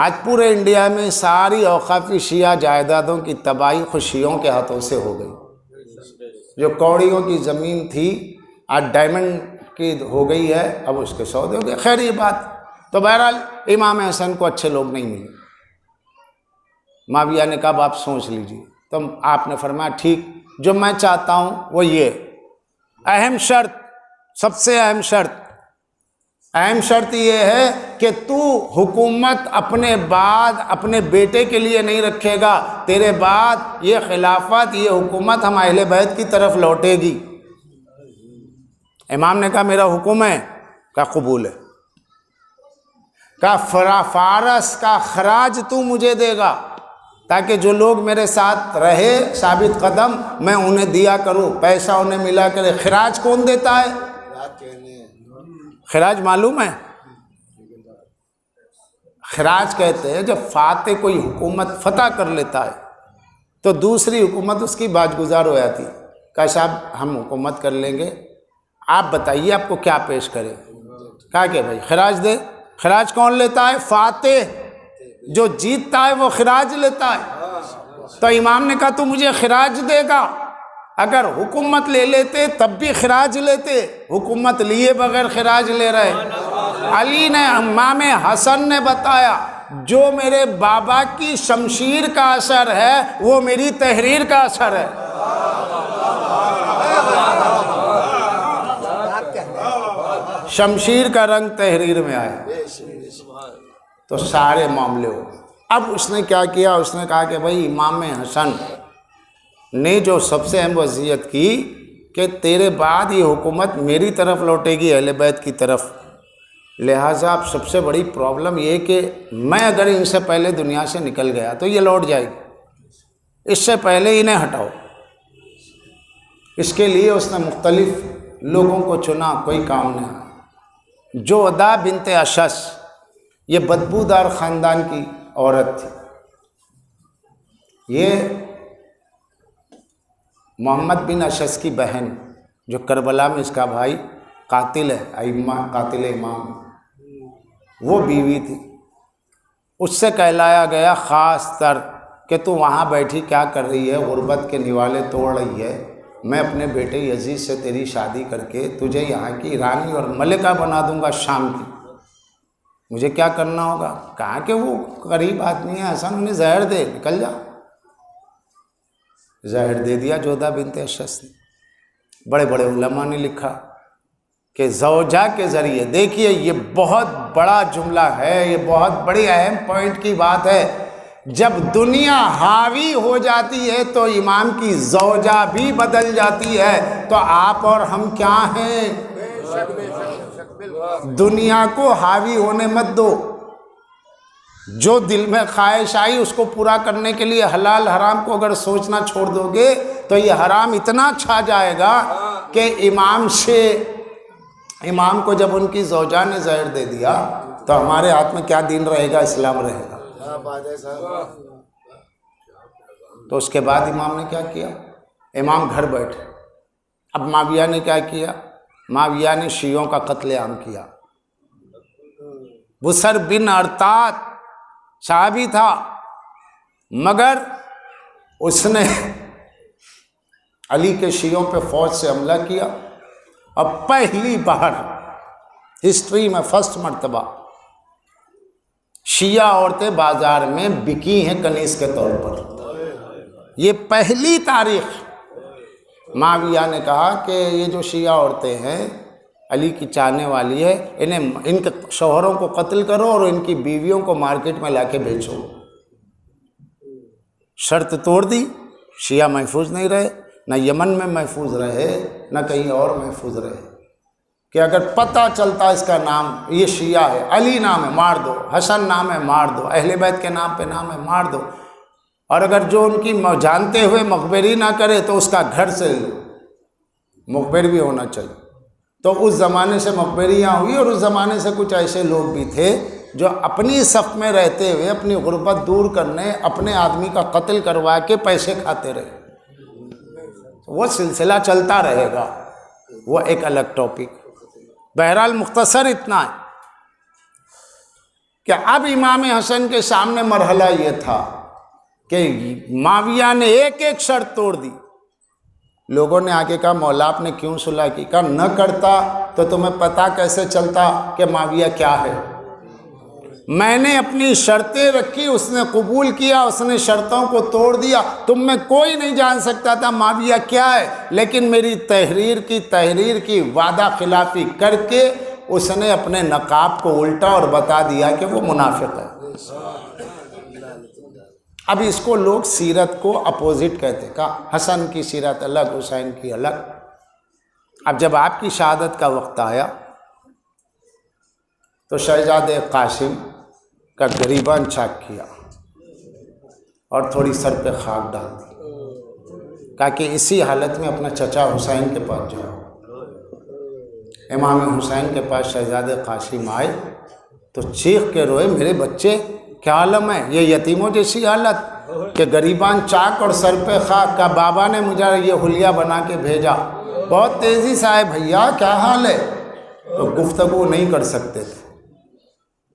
آج پورے انڈیا میں ساری اوقافی شیعہ جائیدادوں کی تباہی خوشیوں کے ہاتھوں سے ہو گئی. جو کوڑیوں کی زمین تھی آج ڈائمنڈ کی ہو گئی ہے، اب اس کے سودے ہو گئے. خیر یہ بات تو بہرحال امام حسن کو اچھے لوگ نہیں ملے. معاویہ نے کہا اب آپ سوچ لیجیے. تو آپ نے فرمایا ٹھیک، جو میں چاہتا ہوں وہ یہ اہم شرط، سب سے اہم شرط یہ ہے کہ تو حکومت اپنے بعد اپنے بیٹے کے لیے نہیں رکھے گا، تیرے بعد یہ خلافت، یہ حکومت ہم اہل بیت کی طرف لوٹے گی. امام نے کہا میرا حکم ہے. کہا قبول ہے. کہا فارس کا خراج تو مجھے دے گا تاکہ جو لوگ میرے ساتھ رہے ثابت قدم میں انہیں دیا کروں، پیسہ انہیں ملا کرے. خراج کون دیتا ہے؟ خراج معلوم ہے؟ خراج کہتے ہیں جب فاتح کوئی حکومت فتح کر لیتا ہے تو دوسری حکومت اس کی باج گزار ہو جاتی. کہا صاحب ہم حکومت کر لیں گے، آپ بتائیے آپ کو کیا پیش کرے. کہا کہ بھائی خراج دے. خراج کون لیتا ہے؟ فاتح. جو جیتتا ہے وہ خراج لیتا ہے. تو امام نے کہا تو مجھے خراج دے گا. اگر حکومت لے لیتے تب بھی خراج لیتے، حکومت لیے بغیر خراج لے رہے. علی نے امام حسن نے بتایا جو میرے بابا کی شمشیر کا اثر ہے وہ میری تحریر کا اثر ہے. شمشیر کا رنگ تحریر میں آیا تو سارے معاملے ہو. اب اس نے کیا کیا؟ اس نے کہا کہ بھائی امام حسن نے جو سب سے اہم وصیت کی کہ تیرے بعد یہ حکومت میری طرف لوٹے گی، اہل بیت کی طرف. لہٰذا اب سب سے بڑی پرابلم یہ کہ میں اگر ان سے پہلے دنیا سے نکل گیا تو یہ لوٹ جائے گی، اس سے پہلے انہیں ہٹاؤ. اس کے لیے اس نے مختلف لوگوں کو چنا، کوئی کام نہیں آیا. جوہدہ بنت اشس یہ بدبودار خاندان کی عورت تھی. یہ محمد بن اشس کی بہن جو کربلا میں اس کا بھائی قاتل ہے، قاتل امام، وہ بیوی تھی. اس سے کہلایا گیا خاص تر کہ تو وہاں بیٹھی کیا کر رہی ہے، غربت کے نوالے توڑ رہی ہے. میں اپنے بیٹے یزید سے تیری شادی کر کے تجھے یہاں کی رانی اور ملکہ بنا دوں گا شام کی. مجھے کیا کرنا ہوگا؟ کہا کہ وہ غریب آدمی ہے حسن، انہیں زہر دے، نکل جا. زہر دے دیا جوہدہ بنت اشس نے. بڑے بڑے علماء نے لکھا کہ زوجہ کے ذریعے، دیکھیے یہ بہت بڑا جملہ ہے، یہ بہت بڑی اہم پوائنٹ کی بات ہے. جب دنیا حاوی ہو جاتی ہے تو امام کی زوجہ بھی بدل جاتی ہے. تو آپ اور ہم کیا ہیں؟ دنیا کو حاوی ہونے مت دو. جو دل میں خواہش آئی اس کو پورا کرنے کے لیے حلال حرام کو اگر سوچنا چھوڑ دو گے تو یہ حرام اتنا چھا جائے گا کہ امام کو جب ان کی زوجہ نے زہر دے دیا تو ہمارے ہاتھ میں کیا دین رہے گا؟ اسلام رہے گا. تو اس کے بعد امام نے کیا کیا؟ امام گھر بیٹھے. اب معاویہ نے کیا کیا؟ معاویہ نے شیعوں کا قتل عام کیا. بسر بن ارطاد صحابی تھا مگر اس نے علی کے شیعوں پہ فوج سے حملہ کیا. اب پہلی بار ہسٹری میں فرسٹ مرتبہ شیعہ عورتیں بازار میں بکی ہیں کنیز کے طور پر. یہ پہلی تاریخ. معاویہ نے کہا کہ یہ جو شیعہ عورتیں ہیں علی کی چاہنے والی ہے، ان کے شوہروں کو قتل کرو اور ان کی بیویوں کو مارکیٹ میں لا کے بیچو. شرط توڑ دی. شیعہ محفوظ نہیں رہے، نہ یمن میں محفوظ رہے نہ کہیں اور محفوظ رہے. کہ اگر پتہ چلتا اس کا نام یہ شیعہ ہے، علی نام ہے مار دو، حسن نام ہے مار دو، اہل بیت کے نام پہ نام ہے مار دو. اور اگر جو ان کی جانتے ہوئے مخبری نہ کرے تو اس کا گھر سے مخبر بھی ہونا چاہیے. تو اس زمانے سے مخبریاں ہوئی اور اس زمانے سے کچھ ایسے لوگ بھی تھے جو اپنی صف میں رہتے ہوئے اپنی غربت دور کرنے اپنے آدمی کا قتل کروا کے پیسے کھاتے رہے. وہ سلسلہ چلتا رہے گا، وہ ایک الگ ٹاپک. بہرحال مختصر اتنا ہے کہ اب امام حسن کے سامنے مرحلہ یہ تھا کہ معاویہ نے ایک ایک شرط توڑ دی. لوگوں نے آگے کہا مولا آپ نے کیوں صلح کی؟ کہا نہ کرتا تو تمہیں پتہ کیسے چلتا کہ معاویہ کیا ہے. میں نے اپنی شرطیں رکھی، اس نے قبول کیا، اس نے شرطوں کو توڑ دیا. تم میں کوئی نہیں جان سکتا تھا معاویہ کیا ہے، لیکن میری تحریر کی وعدہ خلافی کر کے اس نے اپنے نقاب کو الٹا اور بتا دیا کہ وہ منافق ہے. اب اس کو لوگ سیرت کو اپوزٹ کہتے، کہا حسن کی سیرت الگ، حسین کی الگ. اب جب آپ کی شہادت کا وقت آیا تو شہزادے قاسم کا گریبان چاک کیا اور تھوڑی سر پہ خاک ڈال دی، کہا کہ اسی حالت میں اپنا چچا حسین کے پاس جاؤ. امام حسین کے پاس شہزادے قاسم آئے تو چیخ کے روئے، میرے بچے کیا عالم ہے، یہ یتیموں جیسی حالت کہ گریبان چاک اور سر پہ خاک. کا بابا نے مجھے یہ حلیہ بنا کے بھیجا. بہت تیزی سے آئے، بھیا کیا حال ہے؟ تو گفتگو نہیں کر سکتے تھے،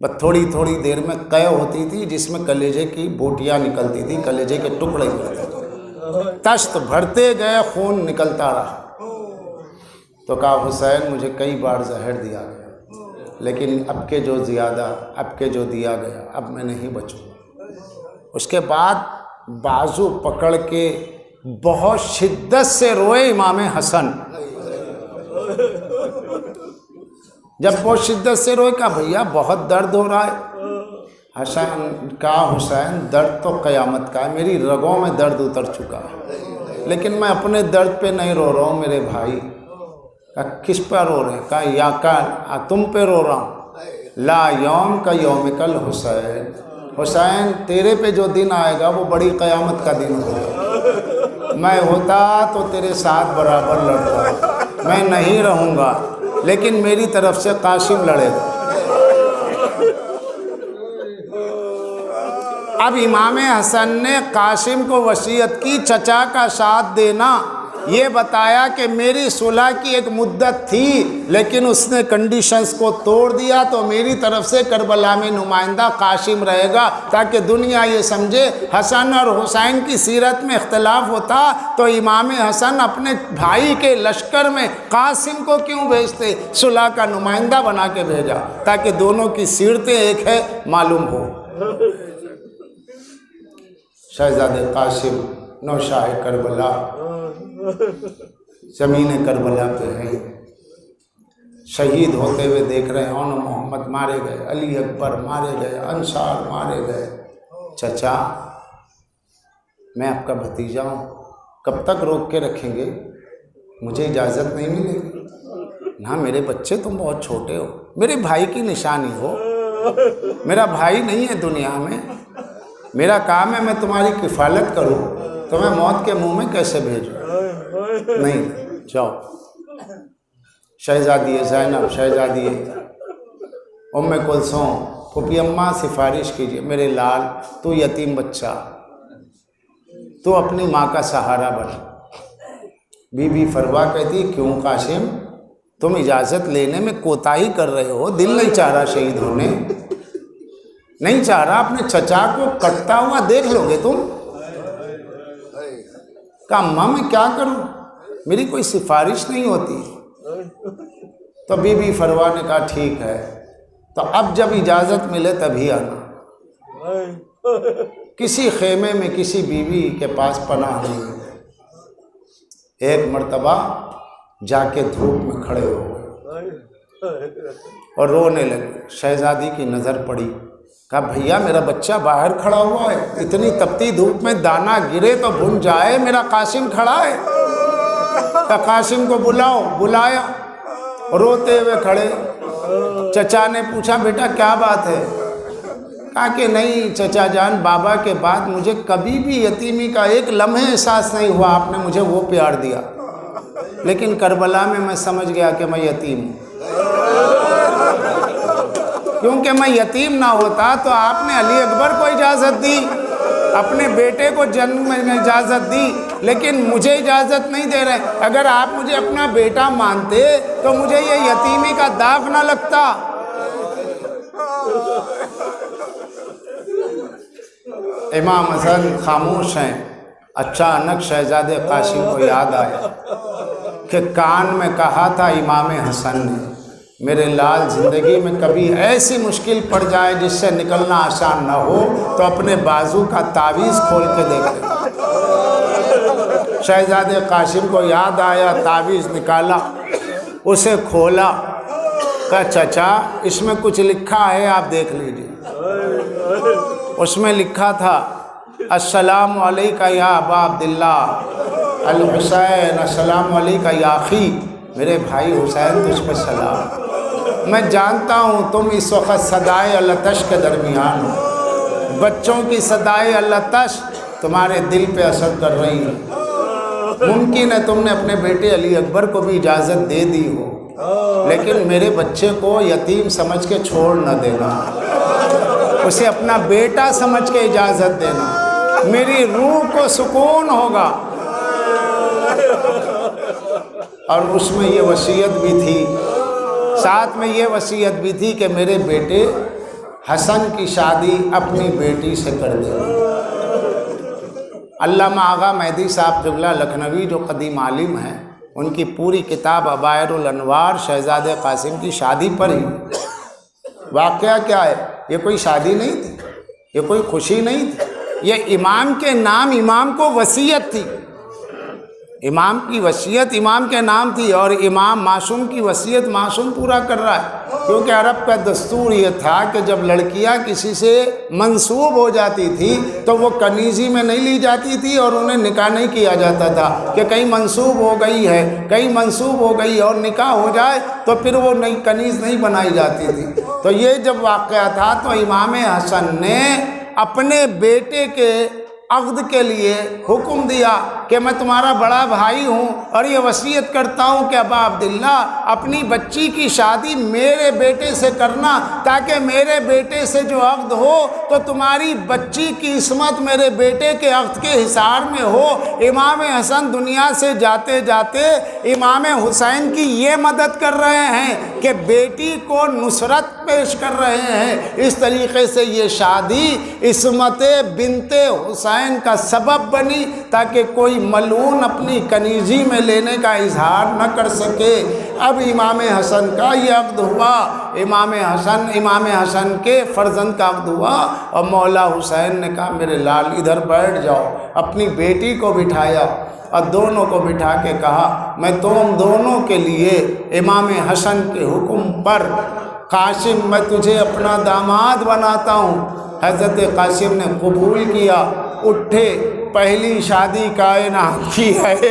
بس تھوڑی تھوڑی دیر میں قے ہوتی تھی جس میں کلیجے کی بوٹیاں نکلتی تھی، کلیجے کے ٹکڑے نکلتے تھے. تشت بھرتے گئے، خون نکلتا رہا. تو کہا حسین مجھے کئی بار زہر دیا گیا، لیکن اب کے جو دیا گیا اب میں نہیں بچوں. اس کے بعد بازو پکڑ کے بہت شدت سے روئے امام حسن. جب بہت شدت سے روئے کہا بھیا بہت درد ہو رہا ہے. حسین درد تو قیامت کا ہے، میری رگوں میں درد اتر چکا ہے، لیکن میں اپنے درد پہ نہیں رو رہا ہوں میرے بھائی. کہا کس پہ رو رہے ہیں؟ کہا یا کا تم پہ رو رہا ہوں. لا یوم کا یوم کل حسین، حسین تیرے پہ جو دن آئے گا وہ بڑی قیامت کا دن ہوگا. میں ہوتا تو تیرے ساتھ برابر لڑتا، میں نہیں رہوں گا، لیکن میری طرف سے قاسم لڑے گا. اب امام حسن نے قاسم کو وصیت کی چچا کا ساتھ دینا. یہ بتایا کہ میری صلح کی ایک مدت تھی لیکن اس نے کنڈیشنز کو توڑ دیا، تو میری طرف سے کربلا میں نمائندہ قاسم رہے گا، تاکہ دنیا یہ سمجھے حسن اور حسین کی سیرت میں اختلاف ہوتا تو امام حسن اپنے بھائی کے لشکر میں قاسم کو کیوں بھیجتے، صلح کا نمائندہ بنا کے بھیجا تاکہ دونوں کی سیرتیں ایک ہے معلوم ہو. شہزادے قاسم نوشاہ کربلا زمین کربلا پہ ہیں، شہید ہوتے ہوئے دیکھ رہے ہیں. محمد مارے گئے، علی اکبر مارے گئے، انصار مارے گئے. چچا میں آپ کا بھتیجا ہوں، کب تک روک کے رکھیں گے؟ مجھے اجازت نہیں ملے گی؟ نہ میرے بچے تم بہت چھوٹے ہو، میرے بھائی کی نشانی ہو. میرا بھائی نہیں ہے دنیا میں، میرا کام ہے میں تمہاری کفالت کروں، تمہیں موت کے منہ میں کیسے بھیجوں؟ نہیں جاؤ. شہزادی زینب، شہزادی ام کلثوم، پھوپھی اماں سفارش کیجئے، میرے لال تو یتیم بچہ، تو اپنی ماں کا سہارا بن. بی بی فروا کہتی کیوں قاسم تم اجازت لینے میں کوتاہی کر رہے ہو؟ دل نہیں چاہ رہا شہید ہونے؟ نہیں چاہ رہا اپنے چچا کو کٹتا ہوا دیکھ لو گے تم؟ کہا اماں میں کیا کروں، میری کوئی سفارش نہیں ہوتی. تو بی بی فروا نے کہا ٹھیک ہے، تو اب جب اجازت ملے تبھی آنا. کسی خیمے میں کسی بیوی کے پاس پناہ نہیں ہے. ایک مرتبہ جا کے دھوپ میں کھڑے ہو گئے اور رونے لگے. شہزادی کی نظر پڑی، کہا بھیا میرا بچہ باہر کھڑا ہوا ہے، اتنی تپتی دھوپ میں دانا گرے تو بھن جائے، میرا قاسم کھڑا ہے. کہا قاسم کو بلاؤ. بلایا، روتے ہوئے کھڑے. چچا نے پوچھا بیٹا کیا بات ہے؟ کہا کہ نہیں چچا جان، بابا کے بعد مجھے کبھی بھی یتیمی کا ایک لمحے احساس نہیں ہوا، آپ نے مجھے وہ پیار دیا، لیکن کربلا میں میں سمجھ گیا کہ میں یتیم ہوں. کیونکہ میں یتیم نہ ہوتا تو آپ نے علی اکبر کو اجازت دی، اپنے بیٹے کو جنم میں اجازت دی، لیکن مجھے اجازت نہیں دے رہے. اگر آپ مجھے اپنا بیٹا مانتے تو مجھے یہ یتیمی کا داغ نہ لگتا. امام حسن خاموش ہیں. اچانک شہزادے قاسم کو یاد آیا کہ کان میں کہا تھا امام حسن نے میرے لال زندگی میں کبھی ایسی مشکل پڑ جائے جس سے نکلنا آسان نہ ہو تو اپنے بازو کا تعویذ کھول کے دیکھ لیں. شہزادے قاسم کو یاد آیا, تعویذ نکالا, اسے کھولا, کہا چچا اس میں کچھ لکھا ہے, آپ دیکھ لیجئے. اس میں لکھا تھا السلام علیکہ یا ابا عبداللہ الحسین, السلام علیکہ یا اخی, میرے بھائی حسین تجھ پہ سلام. میں جانتا ہوں تم اس وقت صدائے لتش کے درمیان ہو, بچوں کی صدائے لتش تمہارے دل پہ اثر کر رہی ہے. ممکن ہے تم نے اپنے بیٹے علی اکبر کو بھی اجازت دے دی ہو, لیکن میرے بچے کو یتیم سمجھ کے چھوڑ نہ دینا, اسے اپنا بیٹا سمجھ کے اجازت دینا, میری روح کو سکون ہوگا. اور اس میں یہ وصیت بھی تھی, ساتھ میں یہ وصیت بھی تھی کہ میرے بیٹے حسن کی شادی اپنی بیٹی سے کر دے. علامہ آغا مہدی صاحب قبلہ لکھنوی جو قدیم عالم ہیں, ان کی پوری کتاب ابائر الانوار شہزادے قاسم کی شادی پر ہی. واقعہ کیا ہے, یہ کوئی شادی نہیں تھی, یہ کوئی خوشی نہیں تھی, یہ امام کے نام امام کو وصیت تھی. امام کی وصیت امام کے نام تھی, اور امام معصوم کی وصیت معصوم پورا کر رہا ہے. کیونکہ عرب کا دستور یہ تھا کہ جب لڑکیاں کسی سے منسوب ہو جاتی تھی تو وہ کنیزی میں نہیں لی جاتی تھی اور انہیں نکاح نہیں کیا جاتا تھا کہ کہیں منسوب ہو گئی ہے, کہیں منسوب ہو گئی اور نکاح ہو جائے تو پھر وہ نئی کنیز نہیں بنائی جاتی تھی. تو یہ جب واقعہ تھا تو امام حسن نے اپنے بیٹے کے عقد کے لیے حکم دیا کہ میں تمہارا بڑا بھائی ہوں اور یہ وصیت کرتا ہوں کہ ابا عبداللہ اپنی بچی کی شادی میرے بیٹے سے کرنا, تاکہ میرے بیٹے سے جو عقد ہو تو تمہاری بچی کی عصمت میرے بیٹے کے عقد کے حصار میں ہو. امام حسن دنیا سے جاتے جاتے امام حسین کی یہ مدد کر رہے ہیں کہ بیٹی کو نصرت پیش کر رہے ہیں. اس طریقے سے یہ شادی عصمت بنت حسین کا سبب بنی تاکہ کوئی ملعون اپنی کنیزی میں لینے کا اظہار نہ کر سکے. اب امام حسن کا یہ عقد ہوا, امام حسن کے فرزند کا عقد ہوا, اور مولا حسین نے کہا میرے لال ادھر بیٹھ جاؤ. اپنی بیٹی کو بٹھایا اور دونوں کو بٹھا کے کہا میں تم دونوں کے لیے امام حسن کے حکم پر قاسم میں تجھے اپنا داماد بناتا ہوں. حضرت قاسم نے قبول کیا. اٹھے, پہلی شادی کائنات کی ہے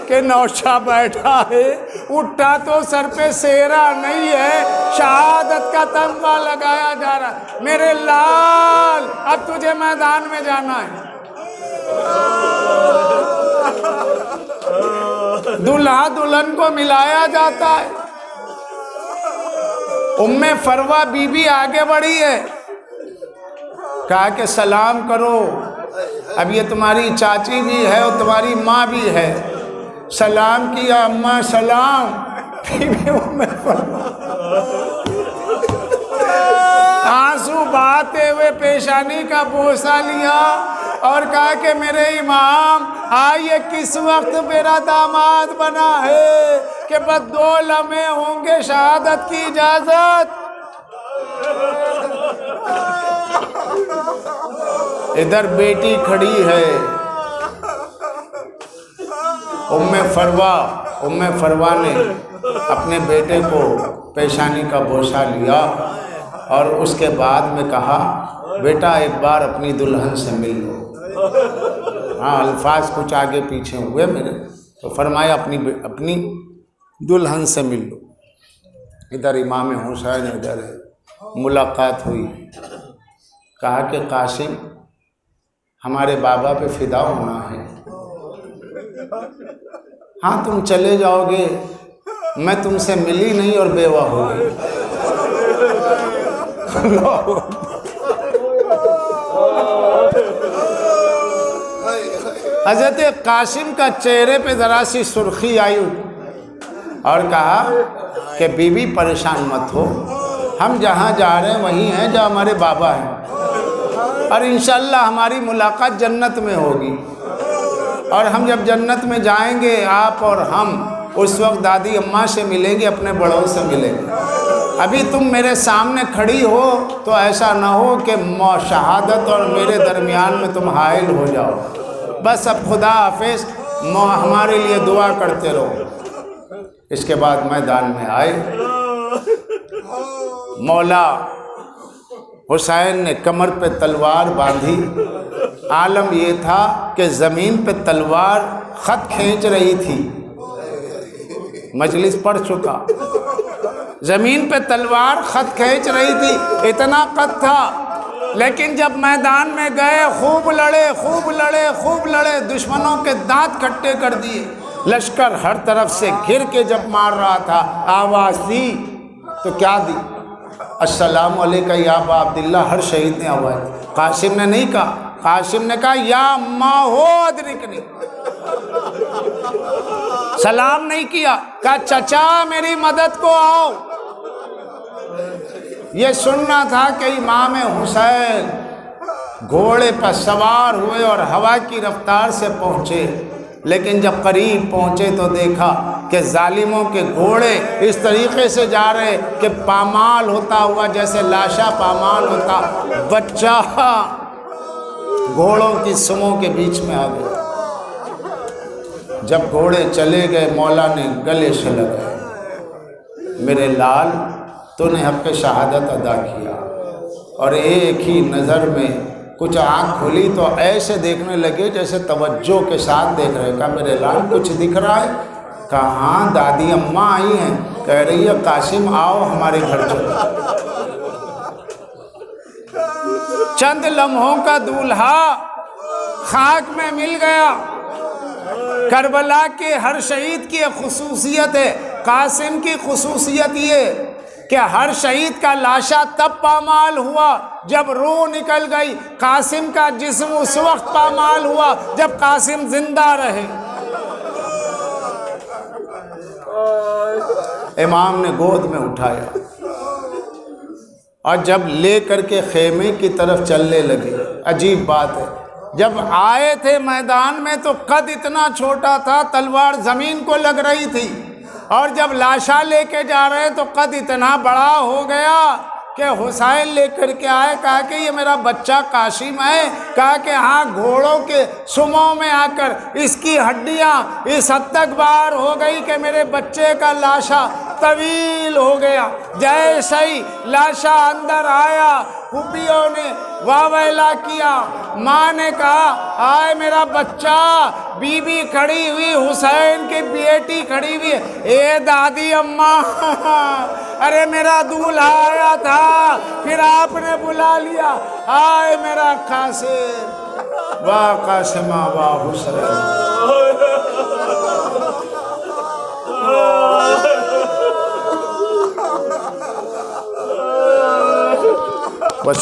کہ نوشہ بیٹھا ہے, اٹھا تو سر پہ سیرا نہیں ہے, شہادت کا تمغہ لگایا جا رہا ہے. میرے لال اب تجھے میدان میں جانا ہے. دلہا دلہن کو ملایا جاتا ہے. ام فروہ بی بی آگے بڑھی ہے, کہا کہ سلام کرو, اب یہ تمہاری چاچی بھی ہے اور تمہاری ماں بھی ہے. سلام کیا, اماں سلام. آنسو بہاتے ہوئے پیشانی کا بوسہ لیا اور کہا کہ میرے امام یہ کس وقت میرا داماد بنا ہے کہ بس 2 لمحے ہوں گے شہادت کی اجازت. ادھر بیٹی کھڑی ہے, ام فروہ نے اپنے بیٹے کو پیشانی کا بوسہ لیا اور اس کے بعد میں کہا بیٹا ایک بار اپنی دلہن سے مل لو. ہاں الفاظ کچھ آگے پیچھے ہوئے میرے, تو فرمایا اپنی دلہن سے مل لو. ادھر امام حسین ادھر ہے. ملاقات ہوئی, کہا کہ قاسم ہمارے بابا پہ فدا ہونا ہے, ہاں تم چلے جاؤ گے, میں تم سے ملی نہیں اور بیوہ ہو گئی. حضرت قاسم کا چہرے پہ ذرا سی سرخی آئی اور کہا کہ بی بی پریشان مت ہو, ہم جہاں جا رہے ہیں وہیں ہیں جہاں ہمارے بابا ہیں، اور انشاءاللہ ہماری ملاقات جنت میں ہوگی، اور ہم جب جنت میں جائیں گے آپ اور ہم، اس وقت دادی اماں سے ملیں گے، اپنے بڑوں سے ملیں گے۔ ابھی تم میرے سامنے کھڑی ہو تو ایسا نہ ہو کہ شہادت اور میرے درمیان میں تم حائل ہو جاؤ۔ بس اب خدا حافظ، ہمارے لیے دعا کرتے رہو۔ اس کے بعد میدان میں آئے، مولا حسین نے کمر پہ تلوار باندھی۔ عالم یہ تھا کہ زمین پہ تلوار خط کھینچ رہی تھی، مجلس پڑھ چکا، زمین پہ تلوار خط کھینچ رہی تھی، اتنا خط تھا، لیکن جب میدان میں گئے خوب لڑے خوب لڑے خوب لڑے، دشمنوں کے دانت کھٹے کر دیے۔ لشکر ہر طرف سے گھر کے جب مار رہا تھا، آواز دی تو کیا دی؟ السلام علیکہ یا ابا عبداللہ، ہر شہید نے آواز دی۔ قاسم نے نہیں کہا، قاسم نے کہا یا اماں ہو ادرکنی، سلام نہیں کیا، کہا چچا میری مدد کو آؤ۔ یہ سننا تھا کہ امام حسین گھوڑے پر سوار ہوئے اور ہوا کی رفتار سے پہنچے، لیکن جب قریب پہنچے تو دیکھا کہ ظالموں کے گھوڑے اس طریقے سے جا رہے کہ پامال ہوتا ہوا، جیسے لاشا پامال ہوتا، بچہ گھوڑوں کی سموں کے بیچ میں آ گیا۔ جب گھوڑے چلے گئے، مولا نے گلے سے لگائے، میرے لال تو نے حق شہادت ادا کیا، اور ایک ہی نظر میں کچھ آنکھ کھلی تو ایسے دیکھنے لگے جیسے توجہ کے ساتھ دیکھ رہے۔ کہا میرے لال کچھ دکھ رہا ہے؟ کہا ہاں دادی اماں آئی ہیں، کہہ رہی ہے قاسم آؤ ہمارے گھر چلو۔ چند لمحوں کا دولہا خاک میں مل گیا۔ کربلا کے ہر شہید کی ایک خصوصیت ہے، قاسم کی خصوصیت یہ کہ ہر شہید کا لاشا تب پامال ہوا جب روح نکل گئی، قاسم کا جسم اس وقت پامال ہوا جب قاسم زندہ رہے۔ امام نے گود میں اٹھایا اور جب لے کر کے خیمے کی طرف چلنے لگے۔ عجیب بات ہے، جب آئے تھے میدان میں تو قد اتنا چھوٹا تھا، تلوار زمین کو لگ رہی تھی، اور جب لاشا لے کے جا رہے تو قد اتنا بڑا ہو گیا کہ حسین لے کر کے آئے، کہا کہ یہ میرا بچہ قاسم ہے، کہا کہ ہاں گھوڑوں کے سموں میں آ کر اس کی ہڈیاں اس حد تک باہر ہو گئی کہ میرے بچے کا لاشا طویل ہو گیا۔ جیسے ہی لاشا اندر آیا، پھوپھیوں نے واہ ویلا کیا، ماں نے کہا آئے میرا بچہ، بی بی کھڑی ہوئی، حسین کی بیٹی کھڑی ہوئی، اے دادی اماں، ارے میرا دولہا آیا تھا پھر آپ نے بلا لیا، آئے میرا قاسم، واہ قاسمہ واہ حسین۔